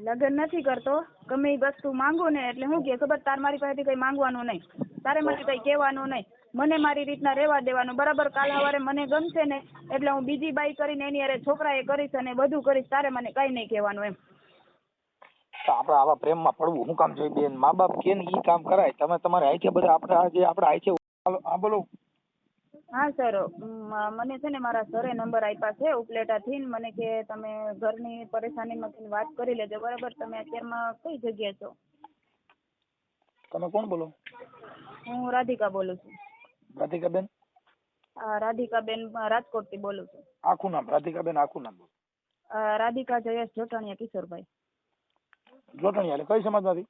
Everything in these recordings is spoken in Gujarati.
લગ્ન નથી કરતો, ગમે એ વસ્તુ માંગુ ને એટલે હું કે ખબર તાર મારી પાસેથી કઈ માંગવાનું નહીં, તારે મને કઈ કહેવાનું નહીં, મને મારી રીતના રહેવા દેવાનું બરાબર. કાલ સવારે મને ગમશે ને એટલે હું બીજી બાઈ કરીને એની અરે છોકરાએ કરીશ અને બધું કરીશ, તારે મને કઈ નહીં કહેવાનું એમ. આપણે આવા પ્રેમમાં પડવું શું કામ જોઈએ બેન? મા બાપ કે ને ઈ કામ કરાય. તમે તમારે આઈ છે બધા આપણે આઈ છે. હા બોલો. હા સર, મને છે ને મારા સરે નંબર આપ્યા છે ઉપલેટાથી, મને કે તમે ઘરની પરેશાનીમાંથી વાત કરી લેજો બરાબર. તમે અત્યારમાં કઈ જગ્યાએ છો? તમે કોણ બોલો? હું રાધિકા બોલું છું. રાધિકાબેન? રાધિકાબેન રાજકોટથી બોલું છું. આખું નામ? રાધિકાબેન આખું નામ? રાધિકા જયેશ જોટાણીયા કિશોરભાઈ. જોટાણીયા એટલે કઈ સમાજમાંથી?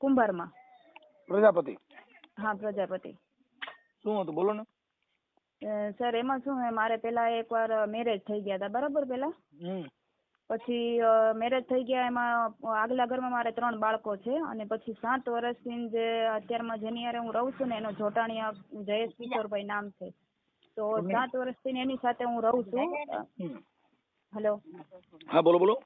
કુંભારમાં. પ્રજાપતિ? હા પ્રજાપતિ. શું હતું બોલો ને. સર એમાં શું હે, મારે પેલા એકવાર મેરેજ થઈ ગયા હતા બરાબર પેલા. પછી મેરેજ થઈ ગયા, એમાં આગલા ઘરમાં મારે 3 બાળકો છે અને પછી 7 વર્ષથી જે અત્યારમાં જેની હારે હું રહું છું ને એનો જોટાણીયા જયેશ કિશોરભાઈ નામ છે. તો 7 વર્ષથી એની સાથે હું રહું છું. હેલો. હા બોલો બોલો.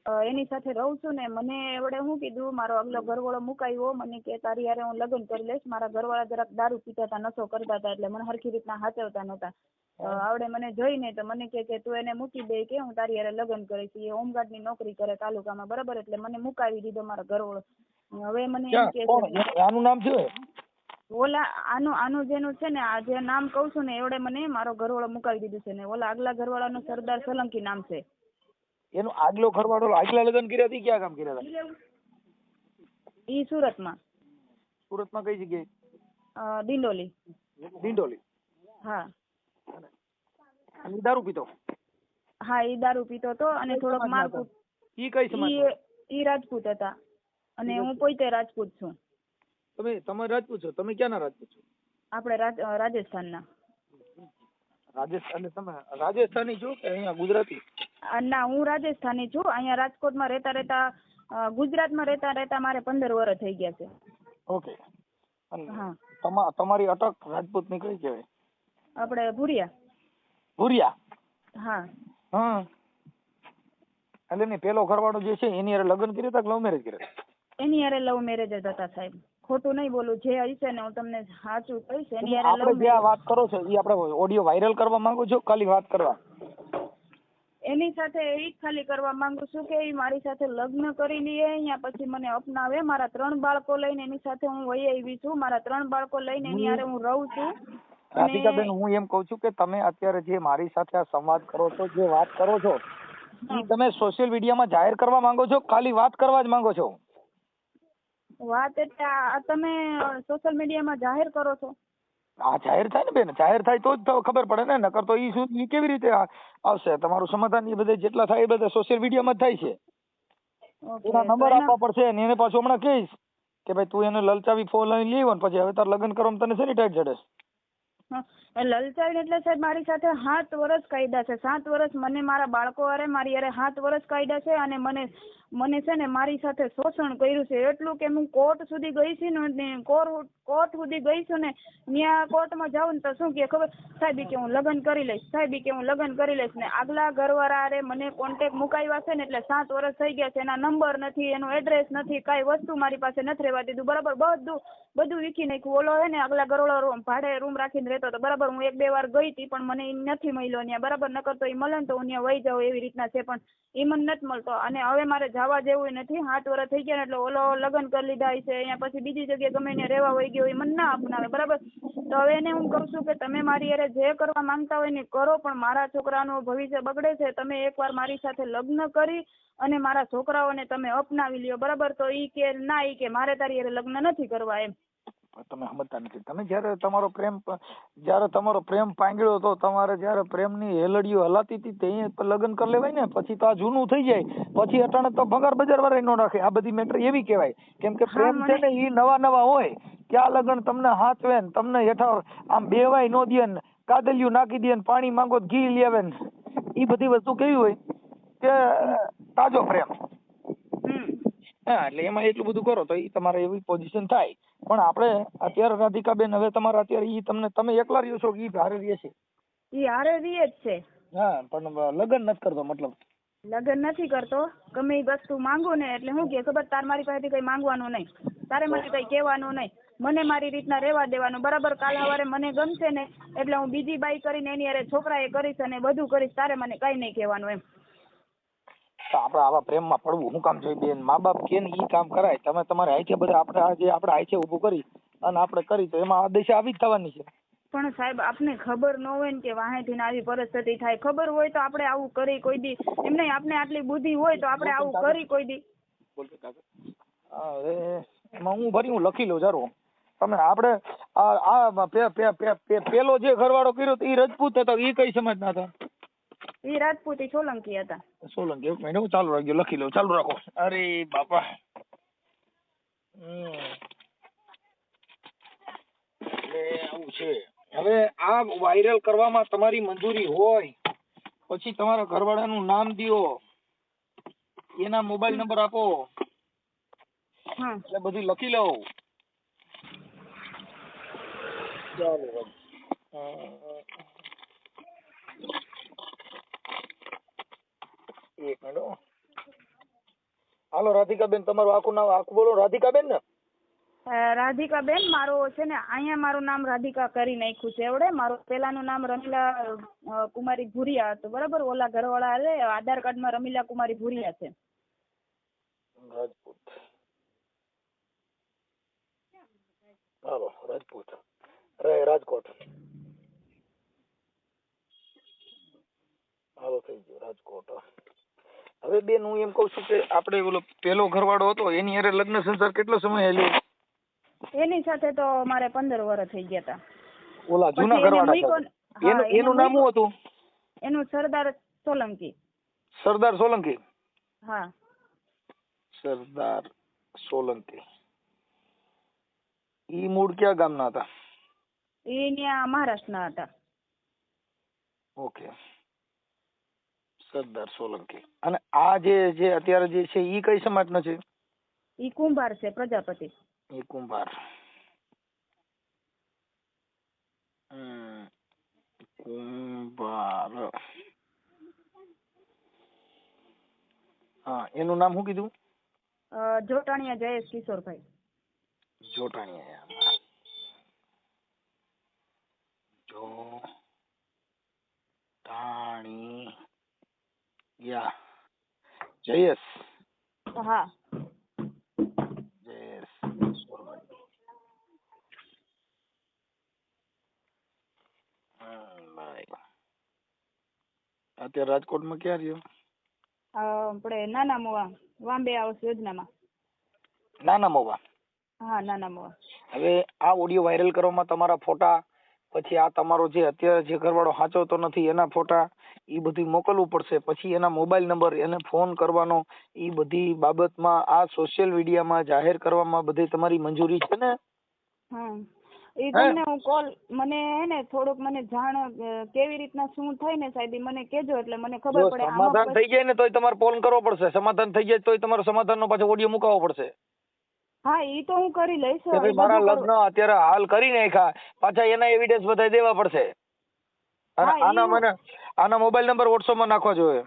એની સાથે રહું છું ને મને એવડે શું કીધું, મારો અગલો ઘરવાળો મુકાયો, મને કે તારી હારે હું લગ્ન કરી લઈશ. મારા ઘરવાળા જરાક દારૂ પીતા હતા, નશો કરતા હતા એટલે મને હરખી રીતના હાચવતા નહોતા. આવડે મને જોઈને તો મને કે તું એને મૂકી દે કે હું તારી હારે લગ્ન કરીશ. એ હોમગાર્ડ ની નોકરી કરે તાલુકામાં બરાબર, એટલે મને મુકાવી દીધો મારો ઘરવાળો. હવે મને એમ કે આનું નામ છે ઓલા આનું જેનું છે ને આ જે નામ કઉ છું ને એવડે મને મારો ઘરવાળો મુકાવી દીધું છે ને ઓલા આગલા ઘરવાળાનું સરદાર સોલંકી નામ છે. એનો આગલો ઘરવાળો આગલા લગ્ન કર્યા હતી, ક્યાં કામ કર્યા હતા? ઈ સુરતમાં. સુરતમાં કઈ જગ્યાએ? દિંડોલી. દિંડોલી? હા. અને દારૂ પીતો? હા ઈ દારૂ પીતો હતો અને થોડોક મારકૂટ. ઈ કઈ સમાજ? ઈ રાજપૂત હતા અને હું પોતે રાજપૂત છું. તમે રાજપૂત છો? તમે ક્યાંના રાજપૂત છો? આપણે રાજસ્થાનના. રાજસ્થાન? તમે રાજસ્થાની છો કે અહીંયા ગુજરાતી? ના હું રાજસ્થાની છું. અહીંયા રાજકોટમાં રહેતા ગુજરાતમાં રહેતા મારે 15 વર્ષ થઈ ગયા છે. ઓકે. હા. તમારી અટક રાજપૂત ની કઈ કહેવાય? આપણે ભુરિયા. ભુરિયા? હા. હા. એટલે ને પેલો ઘરવાળો જે છે એની હારે લગ્ન કર્યા હતા કે લવ મેરેજ કર્યા? એની હારે લવ મેરેજ જ હતા સાહેબ. ખોટું નહીં બોલું, જે હશે ને હું તમને સાચું કહીશ. એની હારે લવ મેરેજ. વાત કરો છો એ આપણે ઓડિયો વાયરલ કરવા માંગો છો ખાલી વાત કરવા? એની સાથે એ ખાલી કરવા માંગુ છું કે એ મારી સાથે લગ્ન કરી લે, અહીંયા પછી મને અપનાવે. મારા 3 બાળકો લઈને એની સાથે હું વહી આવી છું. મારા 3 બાળકો લઈને એની હારે હું રહું છું. રાધિકાબેન હું એમ કઉ છું કે તમે અત્યારે જે મારી સાથે આ સંવાદ કરો છો, જે વાત કરો છો એ તમે સોશિયલ મીડિયામાં જાહેર કરવા માંગો છો ખાલી વાત કરવા જ માંગો છો? વાત એટલે તમે સોશિયલ મીડિયામાં જાહેર કરો છો? હા જાહેર થાય ને બેન, જાહેર થાય તો જ ખબર પડે ને, નકર તો ઈ કેવી રીતે આવશે? તમારું સમાધાન એ બધે જેટલા થાય એ બધા સોશિયલ મીડિયામાં જ થાય છે. એના નંબર આપવા પડશે ને એને પાછું હમણાં કહીશ કે ભાઈ તું એને લલચાવી ફોન લઈ લેવો ને પછી હવે તાર લગ્ન કરો તને શેની ટાઈટ ચડે? લલચાવી એટલે સાહેબ મારી સાથે 7 વર્ષ કાયદા છે. 7 વર્ષ મને મારા બાળકો હારે મારી હારે 7 વર્ષ કાયદા છે અને મને છે ને મારી સાથે શોષણ કર્યું છે. એટલું કે હું કોર્ટ સુધી ગઈ છું ને, કોર્ટ સુધી ગઈ છું ને, ત્યાં કોર્ટમાં જાઉં ને તો શું કે ખબર સાહેબ કે હું લગ્ન કરી લઈશ, સાહેબ કે હું લગ્ન કરી લઈશ ને આગલા ઘરવાળા હારે મને કોન્ટેક્ટ મુકાવ્યા છે ને એટલે 7 વર્ષ થઈ ગયા છે. એના નંબર નથી, એનો એડ્રેસ નથી, કઈ વસ્તુ મારી પાસે નથી રહેવા દીધું બરાબર. બધું વીખી નાખ્યું. ઓલો હે ને આગલા ઘરવાળો ભાડે રૂમ રાખીને રહેતો હતો બરાબર. હું 1-2 વાર ગઈ હતી પણ મને નથી મળ્યો ત્યાં બરાબર. નકર તો એ મળે ને તો હું ત્યાં વહી જાઉં એવી રીતના છે પણ એ મને નથી મળતો. અને હવે મારે જવા જેવું નથી. 7 વર્ષ થઈ ગયા ને એટલે ઓલો લગ્ન કરી લીધા છે અહીંયા પછી બીજી જગ્યાએ ગમે ત્યાં રહેવા વહી ગયો, એ મને ના અપનાવે બરાબર. તો હવે એને હું કહું છું કે તમે મારી હારે જે કરવા માંગતા હોય ને કરો, પણ મારા છોકરાનું ભવિષ્ય બગડે છે. તમે એકવાર મારી સાથે લગ્ન કરી અને મારા છોકરાઓને તમે અપનાવી લ્યો બરાબર. તો ઈ કે ના, ઈ કે મારે તારી હારે લગ્ન નથી કરવા એમ. તમે સમજતા નથી. તમે જયારે તમારો પ્રેમ પાંગળ્યો હતો, તમારે જયારે પ્રેમની હેલડીઓ હલાતી હતી તે લગ્ન કરી લેવાય ને. પછી તો આ જૂનું થઈ જાય, પછી અટાણે તો ભંગાર બજાર વાળા નો રાખે. આ બધી મેટર એવી કહેવાય કેમ કે પ્રેમ છે ને એ નવા હોય. ક્યાં લગ્ન તમને હાચવે ને તમને હેઠળ આમ બેવાય નો દે ને, કાદલિયું નાખી દે ને, પાણી માંગો ઘી લેવે ને, એ બધી વસ્તુ કેવી હોય કે તાજો પ્રેમ. હા એટલે એમાં એટલું બધું કરો તો એ તમારે એવી પોઝિશન થાય. પણ આપણે અત્યારે રાધિકાબેન હવે તમારે અત્યારે ઈ તમે એકલા રહ્યો છો કે ઈ હારે રહે છે? ઈ હારે રહે જ છે. હા પણ લગ્ન નથી કરતો મતલબ? લગ્ન નથી કરતો, ગમે એ વસ્તુ માંગુ ને એટલે હું કે ખબર તાર મારી પાસેથી કઈ માંગવાનું નહીં, તારે મને કઈ કહેવાનું નહીં, મને મારી રીતના રહેવા દેવાનું બરાબર. કાલ સવારે મને ગમશે ને એટલે હું બીજી બાઈ કરીને એની અરે છોકરાએ કરીશ અને બધું કરીશ, તારે મને કઈ નહીં કહેવાનું એમ. તો આપણે આવા પ્રેમમાં પડવું શું કામ જોઈએ બેન? મા બાપ કે ને ઈ કામ કરાય. તમે તમારે આઈથે બધા આપણે આજે આપણે આઈથે ઊભું કરી અને આપણે કરી તો એમાં આ દિશા આવી જ થવાની છે. પણ સાહેબ આપને ખબર ન હોય ને કે વાહેથી આવી પરિસ્થિતિ થાય, ખબર હોય તો આપણે આવું કરી કોઈ દી એમ નહીં, આપણે આટલી બુદ્ધિ હોય તો આપણે આવું કરી કોઈ દી. હવે એમાં હું લખી લઉં જારો. તમે આપણે પેલો જે ઘરવાળો કર્યો એ રજપૂત હતો, એ કઈ સમજ ના હતા? એ રાજપૂતી સોલંકી હતા. સોલંકી. એક મિનિટ હું ચાલુ રાખજો, લખી લઉં. ચાલુ રાખો. અરે બાપા. એટલે આવું છે. હવે આ વાયરલ કરવામાં તમારી મંજૂરી હોય પછી તમારા ઘરવાળાનું નામ દિયો, એના મોબાઈલ નંબર આપો, એટલે બધું લખી લઉં. ચાલો એક મિનિટ. હાલો રાધિકાબેન, તમારું આખું નામ આખું બોલો. રાધિકાબેન ને? રાધિકાબેન મારો છે ને અહીંયા મારું નામ રાધિકા કરી નાખ્યું છે એવડે. મારું પેલાનું નામ રમીલા કુમારી ભુરિયા હતું બરાબર. ઓલા ઘરવાળા છે આધાર કાર્ડમાં રમીલા કુમારી ભુરિયા છે. રાજપૂત. હાલો રાજપૂત. રાજકોટ. હાલો થઈ ગયું રાજકોટ. હવે બેન હું એમ કઉ છું કે આપણે ઓલો પેલો ઘરવાળો હતો એની હારે લગ્ન સંસાર કેટલો સમય હાલ્યો? એની સાથે તો મારે 15 વર્ષ થઈ ગયા હતા. ઓલા જૂના ઘરવાળા એનું નામ શું હતું? એનું સરદાર સોલંકી. સરદાર સોલંકી? હા સરદાર સોલંકી. ઈ મૂળ ક્યાં ગામના હતા? એ ત્યાં મહારાષ્ટ્રના હતા. ઓકે. સરદાર સોલંકી. અને આ જે અત્યારે જે છે ઈ કઈ સમાજનો છે? ઈ કુંભાર છે, પ્રજાપતિ. ઈ કુંભાર. કુંભાર. હા એનું નામ શું કીધું? જોટાણીયા જયેશ કિશોરભાઈ. જોટાણીયા. જોટાણીયા જયેશ. હા જયેશ. અત્યારે રાજકોટમાં ક્યાં રહ્યો? આપણે નાના મોવા વાંબે આવાસ યોજનામાં. નાના મોવા? હા નાના મોવા. હવે આ ઓડિયો વાયરલ કરવામાં તમારા ફોટા, પછી આ તમારો જે અત્યારે જે ઘરવાળો સાચવતો નથી એના ફોટા, એ બધું મોકલવું પડશે. પછી એના મોબાઈલ નંબર, એને ફોન કરવાનો, એ બધી બાબતમાં આ સોશિયલ મીડિયામાં જાહેર કરવામાં બધી તમારી મંજૂરી છે ને? એ તમને હું કોલ મને હે ને થોડુંક મને જાણ કેવી રીતના શું થાય ને સાહેબ મને કહેજો એટલે મને ખબર પડે. સમાધાન થઈ જાય ને તોય તમારે ફોન કરવો પડશે. સમાધાન થઈ જાય તોય તમારો સમાધાનનો પાછો ઓડિયો મુકાવવો પડશે. હા ઈ તો હું કરી લઈશ. મારા લગ્ન અત્યારે હાલ કરી નાખ્યા, પાછા એના એવિડન્સ બધા દેવા પડશે. આના મોબાઈલ નંબર WhatsApp માં નાખવા જોઈએ.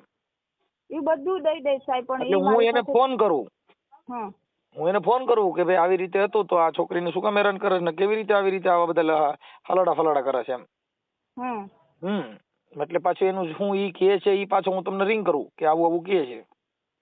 એ બધું દઈ દઈશ સાહેબ. પણ હું એને ફોન કરું. હું એને ફોન કરું કે ભાઈ આવી રીતે હતું તો આ છોકરીને શું કામ હેરાન કરે ને કેવી રીતે આવી રીતે આવા બધા હલાડા કરે છે એમ. એટલે પાછું એનું શું ઈ કહે છે ઈ પાછું હું તમને રિંગ કરું કે આવું કહે છે.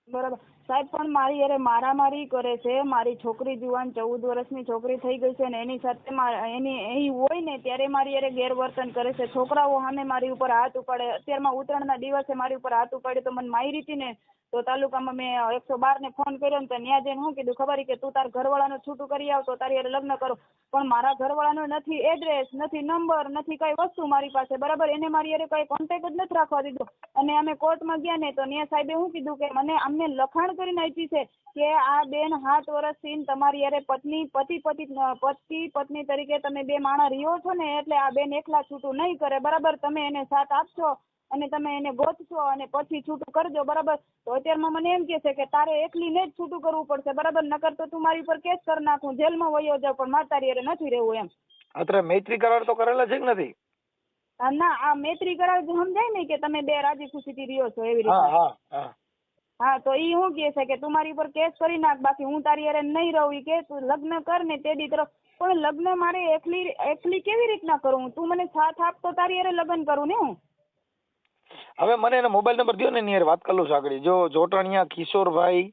બરાબર સાહેબ. પણ મારી અરે મારામારી કરે છે. મારી છોકરી જુવાન 14 વર્ષની છોકરી થઈ ગઈ છે ને એની સાથે એની હોય ને ત્યારે મારી અરે ગેરવર્તન કરે છે. છોકરાઓ સામે મારી ઉપર હાથ ઉપાડે. અત્યારમાં ઉત્તરાયણના દિવસે મારી ઉપર હાથ ઉપાડે તો મને મારી હતી ને તો તાલુકામાં મેં 112 ને ફોન કર્યો ને તો ત્યાં જઈને શું કીધું ખબર કે તું તાર ઘરવાળાનું છૂટું કરી આવ તો તારી અરે લગ્ન કરો. પણ મારા ઘરવાળાનો નથી એડ્રેસ, નથી નંબર, નથી કઈ વસ્તુ મારી પાસે બરાબર. એને મારી અરે કઈ કોન્ટેક્ટ જ નથી રાખવા દીધો. અને અમે કોર્ટમાં ગયા ને તો ત્યાં સાહેબે શું કીધું કે મને અમને લખાણ કરીને આપી છે કે આ બેન 7 વર્ષથી તમારી અરે પતિ પત્ની તરીકે તમે બે માણસ રહ્યો છો ને એટલે આ બેન એકલા છૂટું નહીં કરે બરાબર. તમે એને સાથ આપશો અને તમે એને ગોતશો અને પછી છૂટું કરજો બરાબર. તો અત્યારમાં મને એમ કે છે કે તારે એકલીને જ છૂટું કરવું પડશે બરાબર, નકર તો તું મારી ઉપર કેસ કરી નાખું, જેલમાં વયો જાવ, પણ મારે તારી હારે નથી રહેવું એમ. અત્યારે મૈત્રી કરાર તો કરેલા છે કે નથી? ના આ મૈત્રી કરાર સમજાય ને કે તમે બે રાજી ખુશીથી રહ્યો છો એવી રીતે. હા તો ઈ શું કહે છે કે તું મારી ઉપર કેસ કરી નાખ, બાકી હું તારી હારે નહીં રહું. ઈ કે તું લગ્ન કર ને તે દી તરફ. પણ લગ્ન મારે એકલી કેવી રીતના કરું? તું મને સાથ આપ તો તારી હારે લગ્ન કરું ને હું. હવે મને એનો મોબાઈલ નંબર દો ને એની હારે વાત કરી લઉં છું આગળ. જો જોટાણીયા કિશોરભાઈ,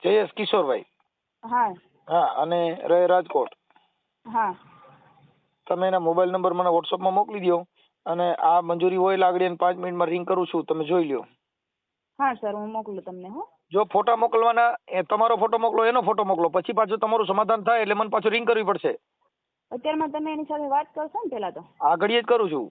જયેશ કિશોરભાઈ. હા હા, અને રહે રાજકોટ. હા તમે એના મોબાઈલ નંબર મને વોટ્સઅપમાં મોકલી દો, અને આ મંજૂરી હોય લાગડી અને 5 મિનિટમાં રિંગ કરું છું, તમે જોઈ લ્યો. હા સર, હું મોકલું તમને. હો, જો ફોટા મોકલવાના, એ તમારો ફોટો મોકલો, એનો ફોટો મોકલો, પછી પાછું તમારું સમાધાન થાય એટલે મને પાછું રિંગ કરવી પડશે. અત્યારમાં તમે એની સાથે વાત કરશો ને પેલા તો? આ ઘડીએ જ કરું છું.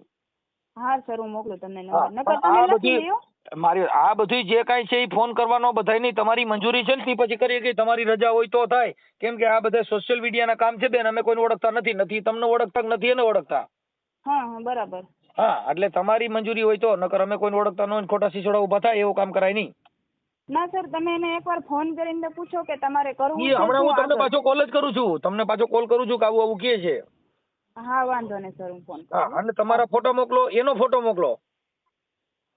હા સર, હું મોકલું તમને હા, નંબર. નકર પણ તમે લખી લ્યો. મારી આ બધું જે કાંઈ છે એ ફોન કરવાનો બધાય નહીં, તમારી મંજૂરી છે ને તે પછી કરીએ કે તમારી રજા હોય તો થાય. કેમ કે આ બધા સોશિયલ મીડિયાના કામ છે બેન, અમે કોઈને ઓળખતા નથી, નથી તમને ઓળખતા નથી એને ઓળખતા. હા હા બરાબર. હા, એટલે તમારી મંજૂરી હોય તો, નકર અમે કોઈને ઓળખતા ન હોય, ખોટા સિસોડા ઉભા થાય એવું કામ કરાય નહીં. ના સર, તમે એને એકવાર ફોન કરીને પૂછો કે તમારે કરવું છે હમણાં હું શું તમને આગળ. પાછો કોલ જ કરું છું, તમને પાછો કોલ કરું છું કે આવું આવું કહે છે. હા વાંધો નહીં સર, હું ફોન હા, કરું. અને તમારા ફોટો મોકલો, એનો ફોટો મોકલો.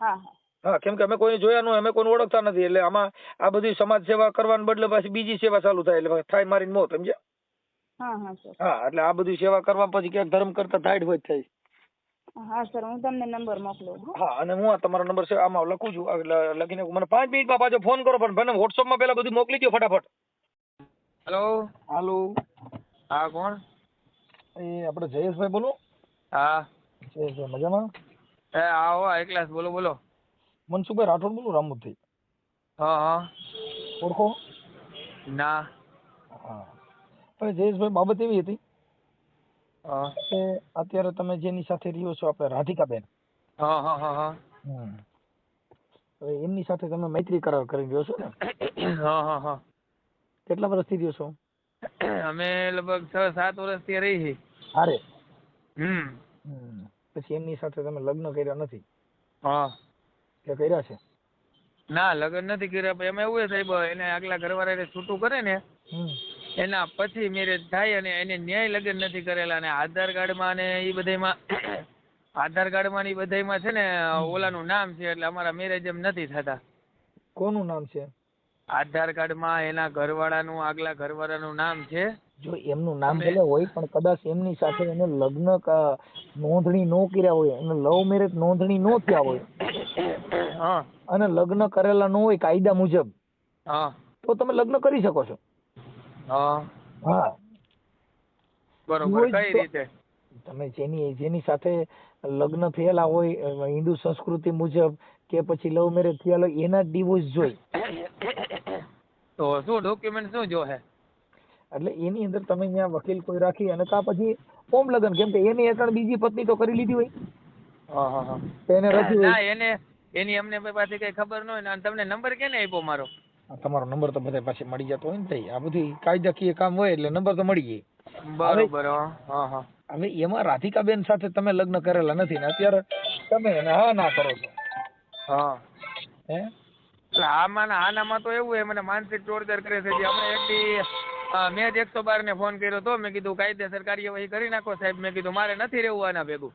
હા હા હા, કેમ કે અમે કોઈને જોયા નહીં, અમે કોઈને ઓળખતા નથી, એટલે આમાં આ બધી સમાજ સેવા કરવાને બદલે પાછી બીજી સેવા ચાલુ થાય, એટલે થાય મારીને મોત, સમજ્યા? હા હા સર. હા, એટલે આ બધી સેવા કરવા પછી ક્યાંક ધર્મ કરતા થાય હોય થાય. હા સર, હું તમને નંબર મોકલું. હો. હા, અને હું આ તમારો નંબર છે આમાં લખું છું, એટલે લખીને મને 5 મિનિટમાં પાછો ફોન કરો, પણ મને વોટ્સઅપમાં પેલા બધું મોકલી દો ફટાફટ. હેલો. હાલો, હા કોણ? એ આપણે જયેશભાઈ બોલો. હા. જયેશભાઈ મજામાં? આવો એકલાસ બોલો બોલો. મનસુખભાઈ રાઠોડ બોલું, રામુદથી. હા હા. ઓળખો? ના. હા, હવે જયેશભાઈ બાબત એવી હતી હા કે અત્યારે તમે જેની સાથે રહ્યો છો, આપણે રાધિકાબેન. હા હા હા હા. હવે એમની સાથે તમે મૈત્રી કરાર કરી રહ્યો છો ને? હા હા હા. કેટલા વર્ષથી રહ્યો છો? અમે લગભગ 6-7 વર્ષથી રહી છીએ. હારે. હમ. પછી એમની સાથે તમે લગ્ન કર્યા નથી હા. કે કર્યા છે? ના, લગ્ન નથી કર્યા. પણ એમાં એવું છે સાહેબ, એને આગલા ઘરવાળા છૂટું કરે ને એના પછી મેરેજ થાય, અને એને ન્યાય લગ્ન નથી કરેલા, અને આધાર કાર્ડમાં ને એ બધામાં આધાર કાર્ડમાં ને એ બધામાં છે ને ઓલાનું નામ છે, એટલે અમારા મેરેજ એમ નથી થતા. કોનું નામ છે? આધાર કાર્ડમાં એના ઘરવાળાનું, આગલા ઘરવાળાનું નામ છે. જો એમનું નામ ભલે હોય, પણ કદાચ એમની સાથે એને લગ્ન નોંધણી ન કર્યા હોય, એને લવ મેરેજ નોંધણી ન થયા હોય, હા અને લગ્ન કરેલા ન હોય કાયદા મુજબ, હા તો તમે લગ્ન કરી શકો છો. હા. હા, બરોબર. કઈ રીતે? તમે જેની સાથે લગ્ન થયેલા હોય હિન્દુ સંસ્કૃતિ મુજબ, કે પછી લવ મેરેજ થયેલા હોય, એના ડિવોર્સ જોઈ. તો શું ડોક્યુમેન્ટ શું જો હે? એટલે એની અંદર તમે ત્યાં વકીલ કોઈ રાખી, અને કા પછી ઓમ લગ્ન, કેમ કે એની હેઠળ બીજી પત્ની તો કરી લીધી હોય, તો એને રખી હોય. ના, એની અમને પાછી કઈ ખબર ન હોય ને. તમને નંબર કેને આપ્યો મારો? તમારો નંબર તો બધા પાસે મળી જતો હોય ને ભાઈ, આ બધું કાયદાકીય કામ હોય એટલે નંબર તો મળી જાય. બરોબર. હા હા. હવે એમાં રાધિકાબેન સાથે તમે લગ્ન કરેલા નથી ને અત્યારે તમે એને હા ના કરો છો. હા. હે? એટલે આનામાં તો એવું છે, મને માનસિક ટોર્ચર કરે છે. જે હમણાં એક દી મેં જ 112 ને ફોન કર્યો હતો. મેં કીધું કાયદેસર કાર્યવાહી કરી નાખો સાહેબ. મેં કીધું મારે નથી રહેવું આના ભેગું.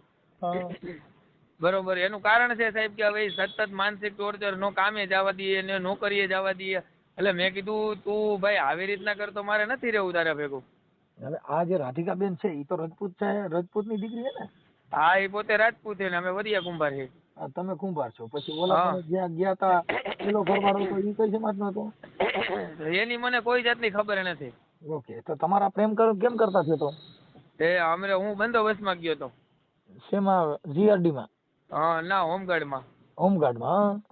બરોબર. એનું કારણ છે સાહેબ કે હવે સતત માનસિક ટોર્ચર, નો કામે જવા દઈએ ને નોકરીએ જવા દઈએ. એટલે મેં કીધું તું ભાઈ આવી રીતના કરતો મારે નથી રહેવું તારા ભેગું. હવે આ જે રાધિકાબેન છે એ તો રજપૂત છે, રજપૂતની દીકરી છે ને? હા, એ પોતે રાજપૂત છે ને અમે વરિયા કુંભાર છીએ. તમે કુંભાર છો. પછી ઓલા પણ જ્યાં ગયા તા પેલો ઘરવાળો તો એ કઈ સમાજનો હતો? એની મને કોઈ જાતની ખબર નથી. ઓકે, તો તમારા પ્રેમ કેમ કરતા થયો તો? હું બંદોબસ્તમાં ગયો હતો. શેમાં? જીઆરડી માં? ના, હોમગાર્ડમાં. હોમગાર્ડમાં?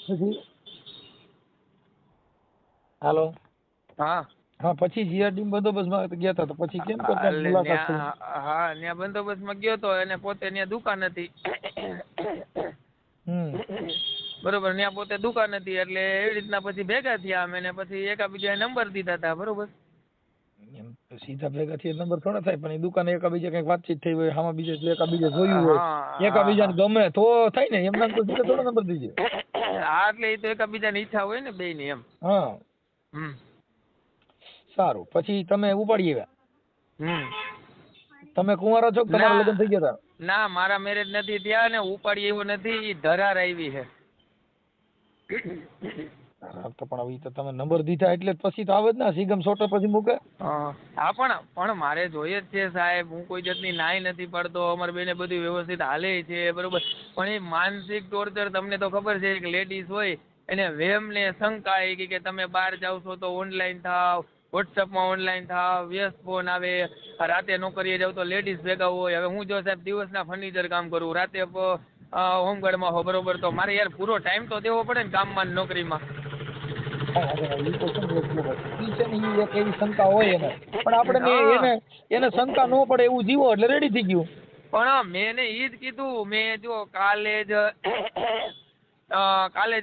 પછી હાલો. હા. હા, પછી જીઆરડી બંદોબસ્તમાં ગયા હતા, તો પછી કેમ કરતા મુલાકાત થઈ? હા, ત્યાં બંદોબસ્તમાં ગયો હતો, અને પોતે ત્યાં દુકાન હતી. બરોબર. ત્યાં પોતે દુકાન હતી, એટલે એવી રીતના પછી ભેગા થયા અમે, ને પછી એકાબીજા નંબર દીધા હતા. બરોબર. સીધા ભેગા થી નંબર થોડા થાય, પણ એ દુકાને એકાબીજા કઈક વાતચીત થઈ હોય, આમાં બીજા એકાબીજા જોયું હોય, એકાબીજાને ગમે તો થાય ને, એમના તો સીધા થોડા નંબર દીજે. હા, એટલે એ તો એકાબીજાની ઈચ્છા હોય ને બે ની એમ. હા. સારું. પછી તમે ઉપાડી આવ્યા? તમે કુંવારા છો કે તમારા લગ્ન થઈ ગયા હતા? ના મારા મેરેજ નથી થયા ને ઉપાડી એવો નથી, ઈ ધરાર આવી છે. તો પણ હવે તો તમે નંબર દીધા એટલે પછી તો આવે જ ને, સિગમ સોટર પછી મૂકે. હા પણ મારે જોઈએ જ છે સાહેબ, હું કોઈ જાતની નાય નથી પાડતો, અમારે બેને બધું વ્યવસ્થિત હાલે છે બરોબર, પણ એ માનસિક ટોર્ચર તમને તો ખબર છે કે લેડીઝ હોય એને વેમ ને શંકા એ કે તમે બહાર જાવ છો તો ઓનલાઈન થાવ, વોટ્સઅપમાં ઓનલાઈન થાવ, વ્યસ્ત ફોન આવે, રાતે નોકરીએ જાવ તો લેડીઝ ભેગા હોય. હવે હું જો સાહેબ દિવસના ફર્નિચર કામ કરું, રાતે હોમગાર્ડમાં હો બરોબર, તો મારે યાર પૂરો ટાઈમ તો દેવો પડે ને કામમાં ને નોકરીમાં. ઈ તો ઈ છે ને ઈ એક એવી શંકા હોય એને, પણ આપણે એને શંકા ન પડે એવું જીવો એટલે રેડી થઈ ગયું. પણ મેં ઈ જ કીધું, મેં જો કાલે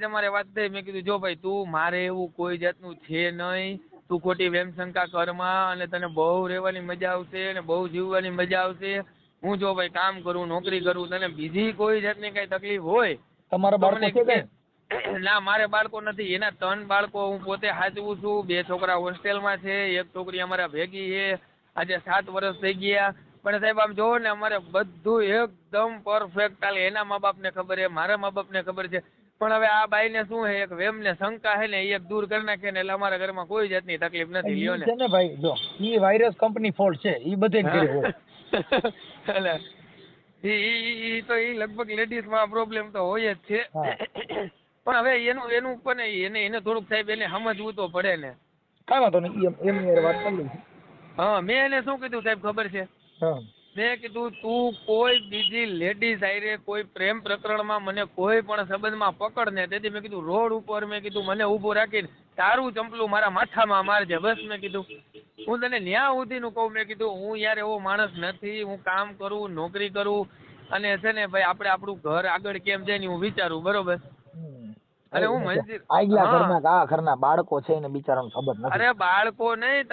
જ અમારે વાત થઈ, મેં કીધું જો ભાઈ તું મારે એવું કોઈ જાતનું છે નહીં, તું ખોટી વેમ શંકા કરમાં અને તને બહુ રહેવાની મજા આવશે અને બહુ જીવવાની મજા આવશે. હું જો ભાઈ કામ કરું, નોકરી કરું, તને બીજી કોઈ જાતની કઈ તકલીફ હોય તમારા બાળકો છે કઈ? ના મારે બાળકો નથી, એના 3 બાળકો હું પોતે સાચવું છું, 2 છોકરા હોસ્ટેલમાં છે, 1 છોકરી અમારા ભેગી છે, આજે 7 વર્ષ થઈ ગયા. પણ સાહેબ આમ જોવો ને અમારે બધું એકદમ પરફેક્ટ ચાલે, એના મા બાપને ખબર છે, મારા મા બાપને ખબર છે, પણ હવે આ બાઈને શું છે એક વેમ ને શંકા છે ને એ એક દૂર કરી નાખે ને એટલે અમારા ઘરમાં કોઈ જાતની તકલીફ નથી. લ્યો ને છે ને ભાઈ, જો ઈ વાયરસ કંપની ફોલ્ટ છે, ઈ બધે જ હોય. એટલે ઈ તો ઈ લગભગ લેડીઝ માં પ્રોબ્લેમ તો હોય જ છે. પણ હવે એનું પણ એને થોડુંક સાહેબ એને સમજવું તો પડે ને. કાંઈ વાંધો નહીં, એમની વાત કરી લઈશું. હા મેં એને શું કીધું સાહેબ ખબર છે, મેં કીધું તું કોઈ બીજી લેડીઝ હારે કોઈ પ્રેમ પ્રકરણમાં મને કોઈ પણ સંબંધમાં પકડ ને, તેથી મેં કીધું રોડ ઉપર મેં કીધું મને ઊભો રાખીને તારું ચંપલું મારા માથામાં મારજે બસ. મેં કીધું હું તને ન્યા સુધીનું કહું, મેં કીધું હું યાર એવો માણસ નથી, હું કામ કરું, નોકરી કરું અને છે ને ભાઈ આપણે આપણું ઘર આગળ કેમ જાય ને હું વિચારું બરોબર. અને હું આગલા ઘરના બાળકો છે ને બિચારાને ખબર નથી. અરે બાળકો નહીં,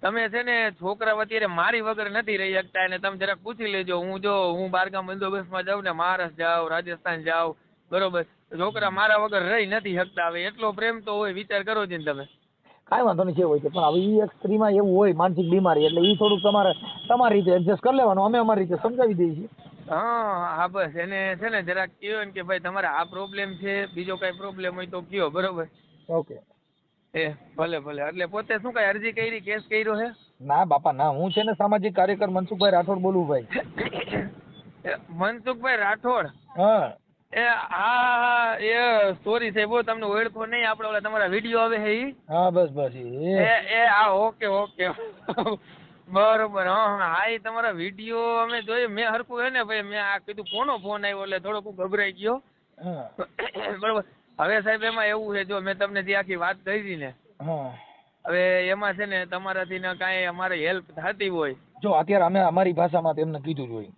તમે છે ને છોકરા અત્યારે મારી વગર નથી રહી શકતા, અને તમે જરાક પૂછી લેજો, હું બારગામ બંદોબસ્તમાં જાઉં ને મહારાષ્ટ્ર જાઉં, રાજસ્થાન જાઉં બરોબર, છોકરા મારા વગર રહી નથી શકતા. હવે એટલો પ્રેમ તો હોય, વિચાર કરો છો ને તમે. કાંઈ વાંધો નહીં, છે હોય છે, પણ હવે ઈ એક સ્ત્રીમાં એવું હોય માનસિક બીમારી, એટલે ઈ થોડુંક તમારી રીતે એડજસ્ટ કરી લેવાનું, અમે અમારી રીતે સમજાવી દઈએ છીએ. હા બસ એને છે ને જરાક કહ્યો ને કે ભાઈ તમારે આ પ્રોબ્લેમ છે, બીજો કઈ પ્રોબ્લેમ હોય તો કયો બરોબર. ઓકે ભલે એટલે પોતે શું કઈ અરજી કરી, કેસ કર્યો છે? ના બાપા ના, હું છે ને સામાજિક કાર્યકર મનસુખભાઈ રાઠોડ બોલું ભાઈ. મનસુખભાઈ રાઠોડ? હા એ સોરી સાહેબ તમને ઓળખો નહીં, આપણે ઓલા તમારા વિડીયો આવે છે ઈ? હા બસ ઓકે બરોબર. હા એ તમારા વિડીયો અમે જોયું, મેં હરખું હે ને ભાઈ મેં આ કીધું કોનો ફોન આવ્યો એટલે થોડોક ગભરાઈ ગયો બરોબર. હવે સાહેબ એમાં એવું છે, જો મેં તમને જે આખી વાત કહી હતી ને, હવે એમાં છે ને તમારાથી ને કાંઈ અમારે હેલ્પ થતી હોય, જો અત્યારે અમે અમારી ભાષામાં તેમને કીધું જ હોય,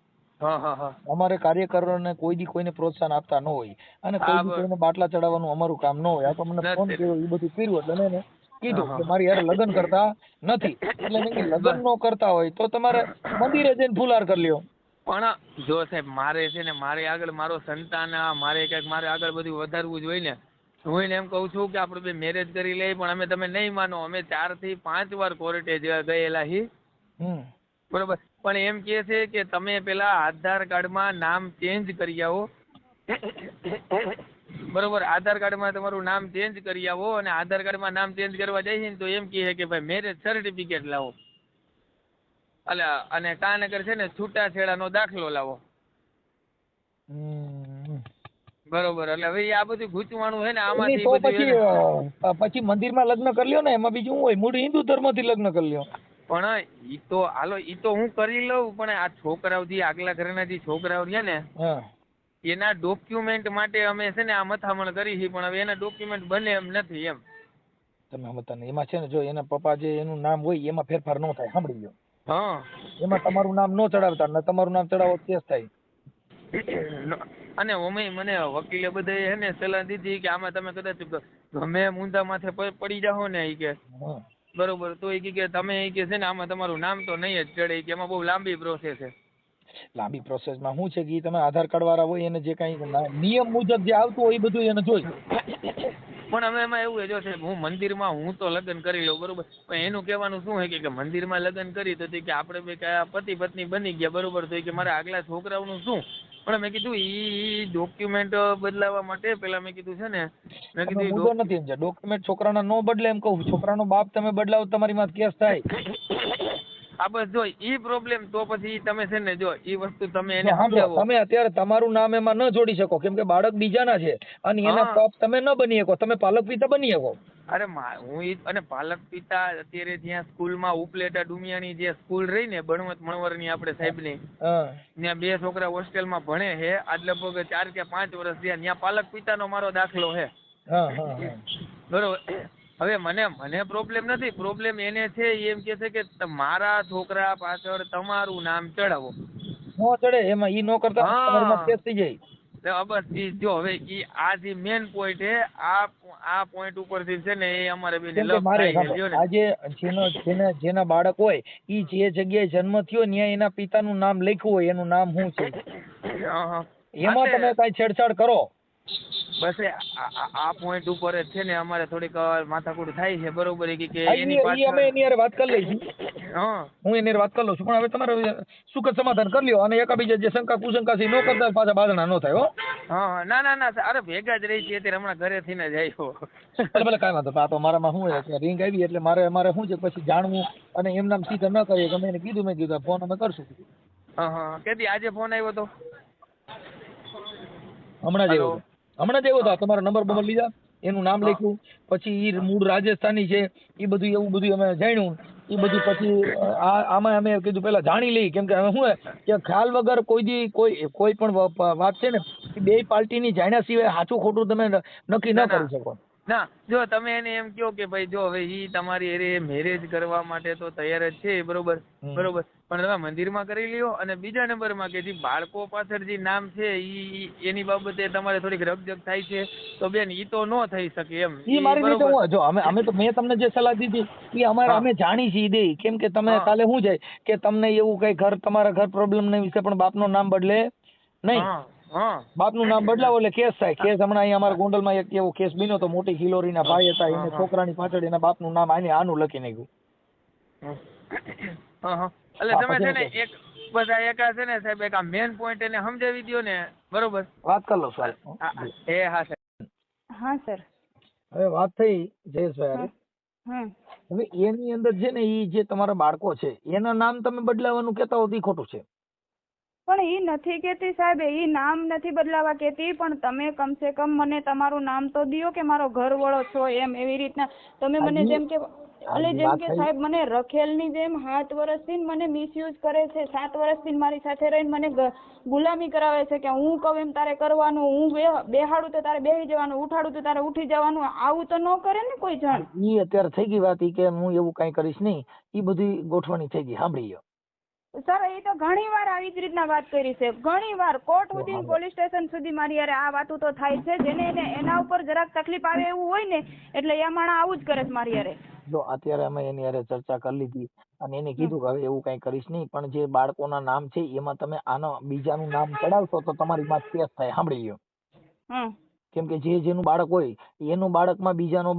અમારે કાર્યકરોને કોઈ દી કોઈને પ્રોત્સાહન આપતા ન હોય અને કોઈ દી કોઈને બાટલા ચડાવવાનું અમારું કામ ન હોય. આ તો મને ફોન કર્યો એ બધું કર્યું એટલે મેં કીધું કે મારી યાર લગ્ન કરતા નથી, એટલે મેં લગ્ન ન કરતા હોય તો તમારે મંદિરે જઈને ફુલાર કરી લ્યો. પણ જો સાહેબ મારે છે ને મારે આગળ મારો સંતાન મારે ક્યાંક મારે આગળ બધું વધારવું જ હોય ને, હું એને એમ કહું છું કે આપણે બે મેરેજ કરી લઈએ. પણ અમે તમે નહીં માનો, અમે 4 થી 5 વાર કોર્ટે ગયેલા હી બરોબર, પણ એમ કે છે કે તમે પેલા આધાર કાર્ડમાં નામ ચેન્જ કરી આવો બરોબર, આધાર કાર્ડમાં તમારું નામ ચેન્જ કરી આવો, અને આધાર કાર્ડમાં નામ ચેન્જ કરવા જાય છે ને તો એમ કહે કે ભાઈ મેરેજ સર્ટિફિકેટ લાવો, અને કાનગર છે ને છૂટાછેડાનો દાખલો લાવો બરોબર. એટલે હવે આ બધું ગૂંચવાણું છે ને આમાંથી પછી મંદિરમાં લગ્ન કરી લ્યો ને, એમાં બીજું શું હોય, મૂળ હિન્દુ ધર્મથી લગ્ન કરી લ્યો. પણ ઈ તો હાલો ઈ તો હું કરી લઉં, પણ આ છોકરાઓ જે આગલા ઘરના જે છોકરાઓ છે ને એના ડોક્યુમેન્ટ માટે અમે છે ને આ મથામણ કરી છે, પણ હવે એના ડોક્યુમેન્ટ બને એમ નથી એમ. તમે સમજતા નહીં, એમાં છે ને જો એના પપ્પા જે એનું નામ હોય એમાં ફેરફાર ન થાય, સાંભળી લો. એમાં તમારું નામ ન ચડાવતા, ને તમારું નામ ચડાવો કેસ થાય. અને મને વકીલે બધે હે ને સલાહ દીધી કે આમાં તમે કદાચ ગમે મૂંઝા માથે પડી જાઓ ને ઈ કે બરોબર, તો એ કે તમે એ કે છે ને આમાં તમારું નામ તો નહીં જ ચડે, કે એમાં બહુ લાંબી પ્રોસેસ છે. લાંબી પ્રોસેસમાં શું છે કે તમે આધાર કાર્ડ વાળા હોય એને જે કઈ નિયમ મુજબ જે આવતું હોય એ બધું એને જોઈ પણ હવે એમાં એવું છે જો સાહેબ હું મંદિરમાં હું તો લગ્ન કરી લઉં બરોબર, પણ એનું કહેવાનું શું છે કે મંદિરમાં લગ્ન કરી તો કે આપણે બે પતિ પત્ની બની ગયા બરોબર, તો કે મારા આગલા છોકરાઓનું શું? પણ મેં કીધું ઈ ડોક્યુમેન્ટ બદલાવવા માટે પેલા મેં કીધું છે ને મેં તમે કીધું મુદ્દો નથી સમજ્યા. ડોક્યુમેન્ટ છોકરાના નો બદલે એમ કહું, છોકરાનો બાપ તમે બદલાવો તમારી માં કેસ થાય. આ બસ જો ઈ પ્રોબ્લેમ તો પછી તમે છે ને જો ઈ વસ્તુ તમે એને જો સાંભળો, સમજાવો. તમે અત્યારે તમારું નામ એમાં ન જોડી શકો કેમ કે બાળક બીજાના છે અને એના હા. બાપ તમે ન બની શકો, તમે પાલક પિતા બની શકો. અરે હું ઈ અને પાલક પિતા અત્યારે જ્યાં સ્કૂલમાં ઉપલેટા ડુમિયાની જે સ્કૂલ રહી ને બણવત મણવરની આપણે સાહેબની, હા ત્યાં 2 છોકરા હોસ્ટેલમાં ભણે છે આજ લગભગ 4 કે 5 વર્ષ થયા, ત્યાં પાલક પિતાનો મારો દાખલો છે હા હા હા. બરોબર. હવે મને પ્રોબ્લેમ નથી, પ્રોબ્લેમ એને છે ઈ એમ કે છે કે મારા છોકરા પાછળ તમારું નામ ચડાવો. નો ચડે એમાં, ઈ નો કરતા તમારી માં કેસ થઈ જાય. બસ ઈ જો હવે ઈ આ જે મેન પોઈન્ટ છે આ પોઈન્ટ ઉપરથી છે ને એ અમારે બેને કેમ કે લપ મારે થાય છે લ્યો ને. આજે જેના બાળક હોય ઈ જે જગ્યાએ જન્મ થયો ત્યાં એના પિતાનું નામ લખ્યું હોય, એનું નામ શું છે એમાં તમે કઈ છેડછાડ કરો. બસ આ પોઈન્ટ ઉપર જ છે ને અમારે થોડીક માથાકૂટ થાય છે બરોબર, કે એની ઈ અમે એની હારે વાત કરી લઈશું. હા હું એની હારે વાત કરી લઉં છું, પણ હવે તમારે સુખદ સમાધાન કરી લ્યો અને એકાબીજા જે શંકા કુશંકા છે ઈ નો કરતા પાછા બાદણા નો થાય હો. હા ના અરે ભેગા જ રહી છે અત્યારે, હમણાં ઘરેથી ને જ આવ્યો. ભલે કાંઈ વાંધો નહીં. આ તો મારામાં શું છે કે રિંગ આવી એટલે મારે શું છે પછી જાણવું અને એમ નામ સીધા ન કરીએ. ગમે એને કીધું, મેં કીધું ફોન અમે કરશું. હા કેદી આજે ફોન આવ્યો તો? હમણાં જ આવ્યો હતો. તમારો નંબર બંબર લીધા, એનું નામ હા. લખ્યું, પછી ઈ મૂળ રાજસ્થાની છે એ બધું એવું બધું અમે જાણ્યું. એ બધું પછી આમાં અમે કીધું પેલા જાણી લઈ, કેમ કે હવે શું કે ખ્યાલ વગર કોઈ પણ વાત છે ને એ બે પાર્ટીની જાણ્યા સિવાય સાચું ખોટું તમે નક્કી ન કરી શકો. ના જો તમે એને એમ કહો કે ભાઈ જો હવે ઈ તમારી એરે મેરેજ કરવા માટે તો તૈયાર જ છે બરોબર, પણ તમે મંદિરમાં કરી લ્યો. અને બીજા નંબરમાં કે જે બાળકો પાછળ જે નામ છે ઈ એની બાબતે તમારે થોડીક રકજક થાય છે તો બેન ઈ તો ન થઈ શકે એમ. ઈ મારી રીતે હું જો અમે તો મેં તમને જે સલાહ દીધી એ અમે જાણી છીએ દે, કેમ કે તમે કાલે શું જાય કે તમને એવું કઈ તમારા ઘર પ્રોબ્લેમ ના વિશે પણ બાપનું નામ બદલે નહીં. બાપનું નામ બદલાવો એટલે કેસ થાય. કેસ હમણાં અહીંયા અમારા ગોંડલમાં એક એવો કેસ બન્યો તો, મોટી ખિલોરીના ભાઈ હતા, એને છોકરાની પાછળ એના બાપનું નામ આનું લખી નાખ્યું. એટલે તમે છે ને એક બધા એકા છે ને સાહેબ એક આ મેન પોઈન્ટ એને સમજાવી દો ને બરોબર. વાત કરી લો સર. હા સર. હા સર. હવે વાત થઈ જયેશભાઈ, હવે એની અંદર છે ને ઈ જે તમારા બાળકો છે એના નામ તમે બદલાવાનું કહેતા હો એ ખોટું છે. પણ ઈ નથી કેતી સાહેબ, ઈ નામ નથી બદલાવા કેતી, પણ તમે કમસે કમ મને તમારું નામ તો દિયો કે મારો ઘરવાળો છો એમ. એવી રીતના તમે મને જેમ કે જેમ કે સાહેબ મને રખેલની જેમ 7 વર્ષથી મને મિસયુઝ કરે છે. 7 વર્ષથી મારી સાથે રહીને મને ગુલામી કરાવે છે કે હું કહું એમ તારે કરવાનું, હું બેહાડું તો તારે બેહી જવાનું, ઉઠાડું તો તારે ઉઠી જવાનું. આવું તો ન કરે ને કોઈ જણ. ઈ અત્યારે થઈ ગઈ વાત ઈ કે હું એવું કઈ કરીશ નહીં, ઈ બધી ગોઠવણી થઈ ગઈ. સાંભળી ગયો સર, એ તો ઘણી વાર આવી જ રીતના વાત કરી છે, ઘણી વાર કોર્ટ સુધી, પોલીસ સ્ટેશન સુધી મારી યાર આ વાતો તો થાય છે. જેને એના ઉપર જરાક તકલીફ આવે એવું હોય ને એટલે એ માણસ આવું જ કરે છે મારી યારે. જો અત્યારે અમે એની યારે ચર્ચા કરી લીધી અને એને કીધું કે હવે એવું કઈ કરીશ નહીં, પણ જે બાળકોના નામ છે એમાં તમે આના બીજાનું નામ ચડાવશો તો તમારી માં કેસ થાય. સાંભળી લ્યો. કેમ કે જેનું બાળક હોય એનું બાળકમાં બીજાનો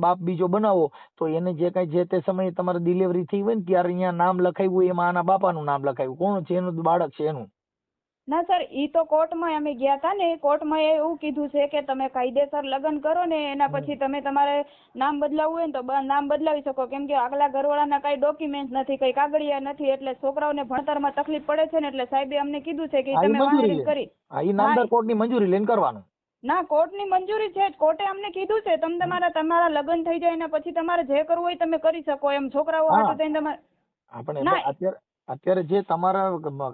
બાપ બીજો બનાવો તો એને જે કઈ જે તે સમયે તમારે ડિલિવરી થઈ હોય ને ત્યારે અહીંયા નામ લખાવ્યું એમાં આના બાપાનું નામ લખાવ્યું, કોણ છે એનું બાળક છે એનું. ના સર, ઈ તો કોર્ટમાં અમે ગયા હતા ને, કોર્ટમાં એવું કીધું છે કે તમે કાયદેસર લગ્ન કરો ને એના પછી તમે તમારે નામ બદલાવવું હોય ને તો નામ બદલાવી શકો. કેમ કે આગલા ઘરવાળાના કઈ ડોક્યુમેન્ટ નથી, કઈ કાગળિયા નથી, એટલે છોકરાઓને ભણતરમાં તકલીફ પડે છે ને એટલે સાહેબે અમને કીધું છે કે તમે વાંધો કરી. નામદાર કોર્ટની મંજૂરી લઈને કરવાનું. ના, કોર્ટની મંજૂરી છે જ. કોર્ટે અમને કીધું છે તમે તમારા લગ્ન થઈ જાય એના પછી તમારે જે કરવું હોય તમે કરી શકો એમ. છોકરાઓ હાટુ થઈને તમારે આપણે અત્યારે જે તમારા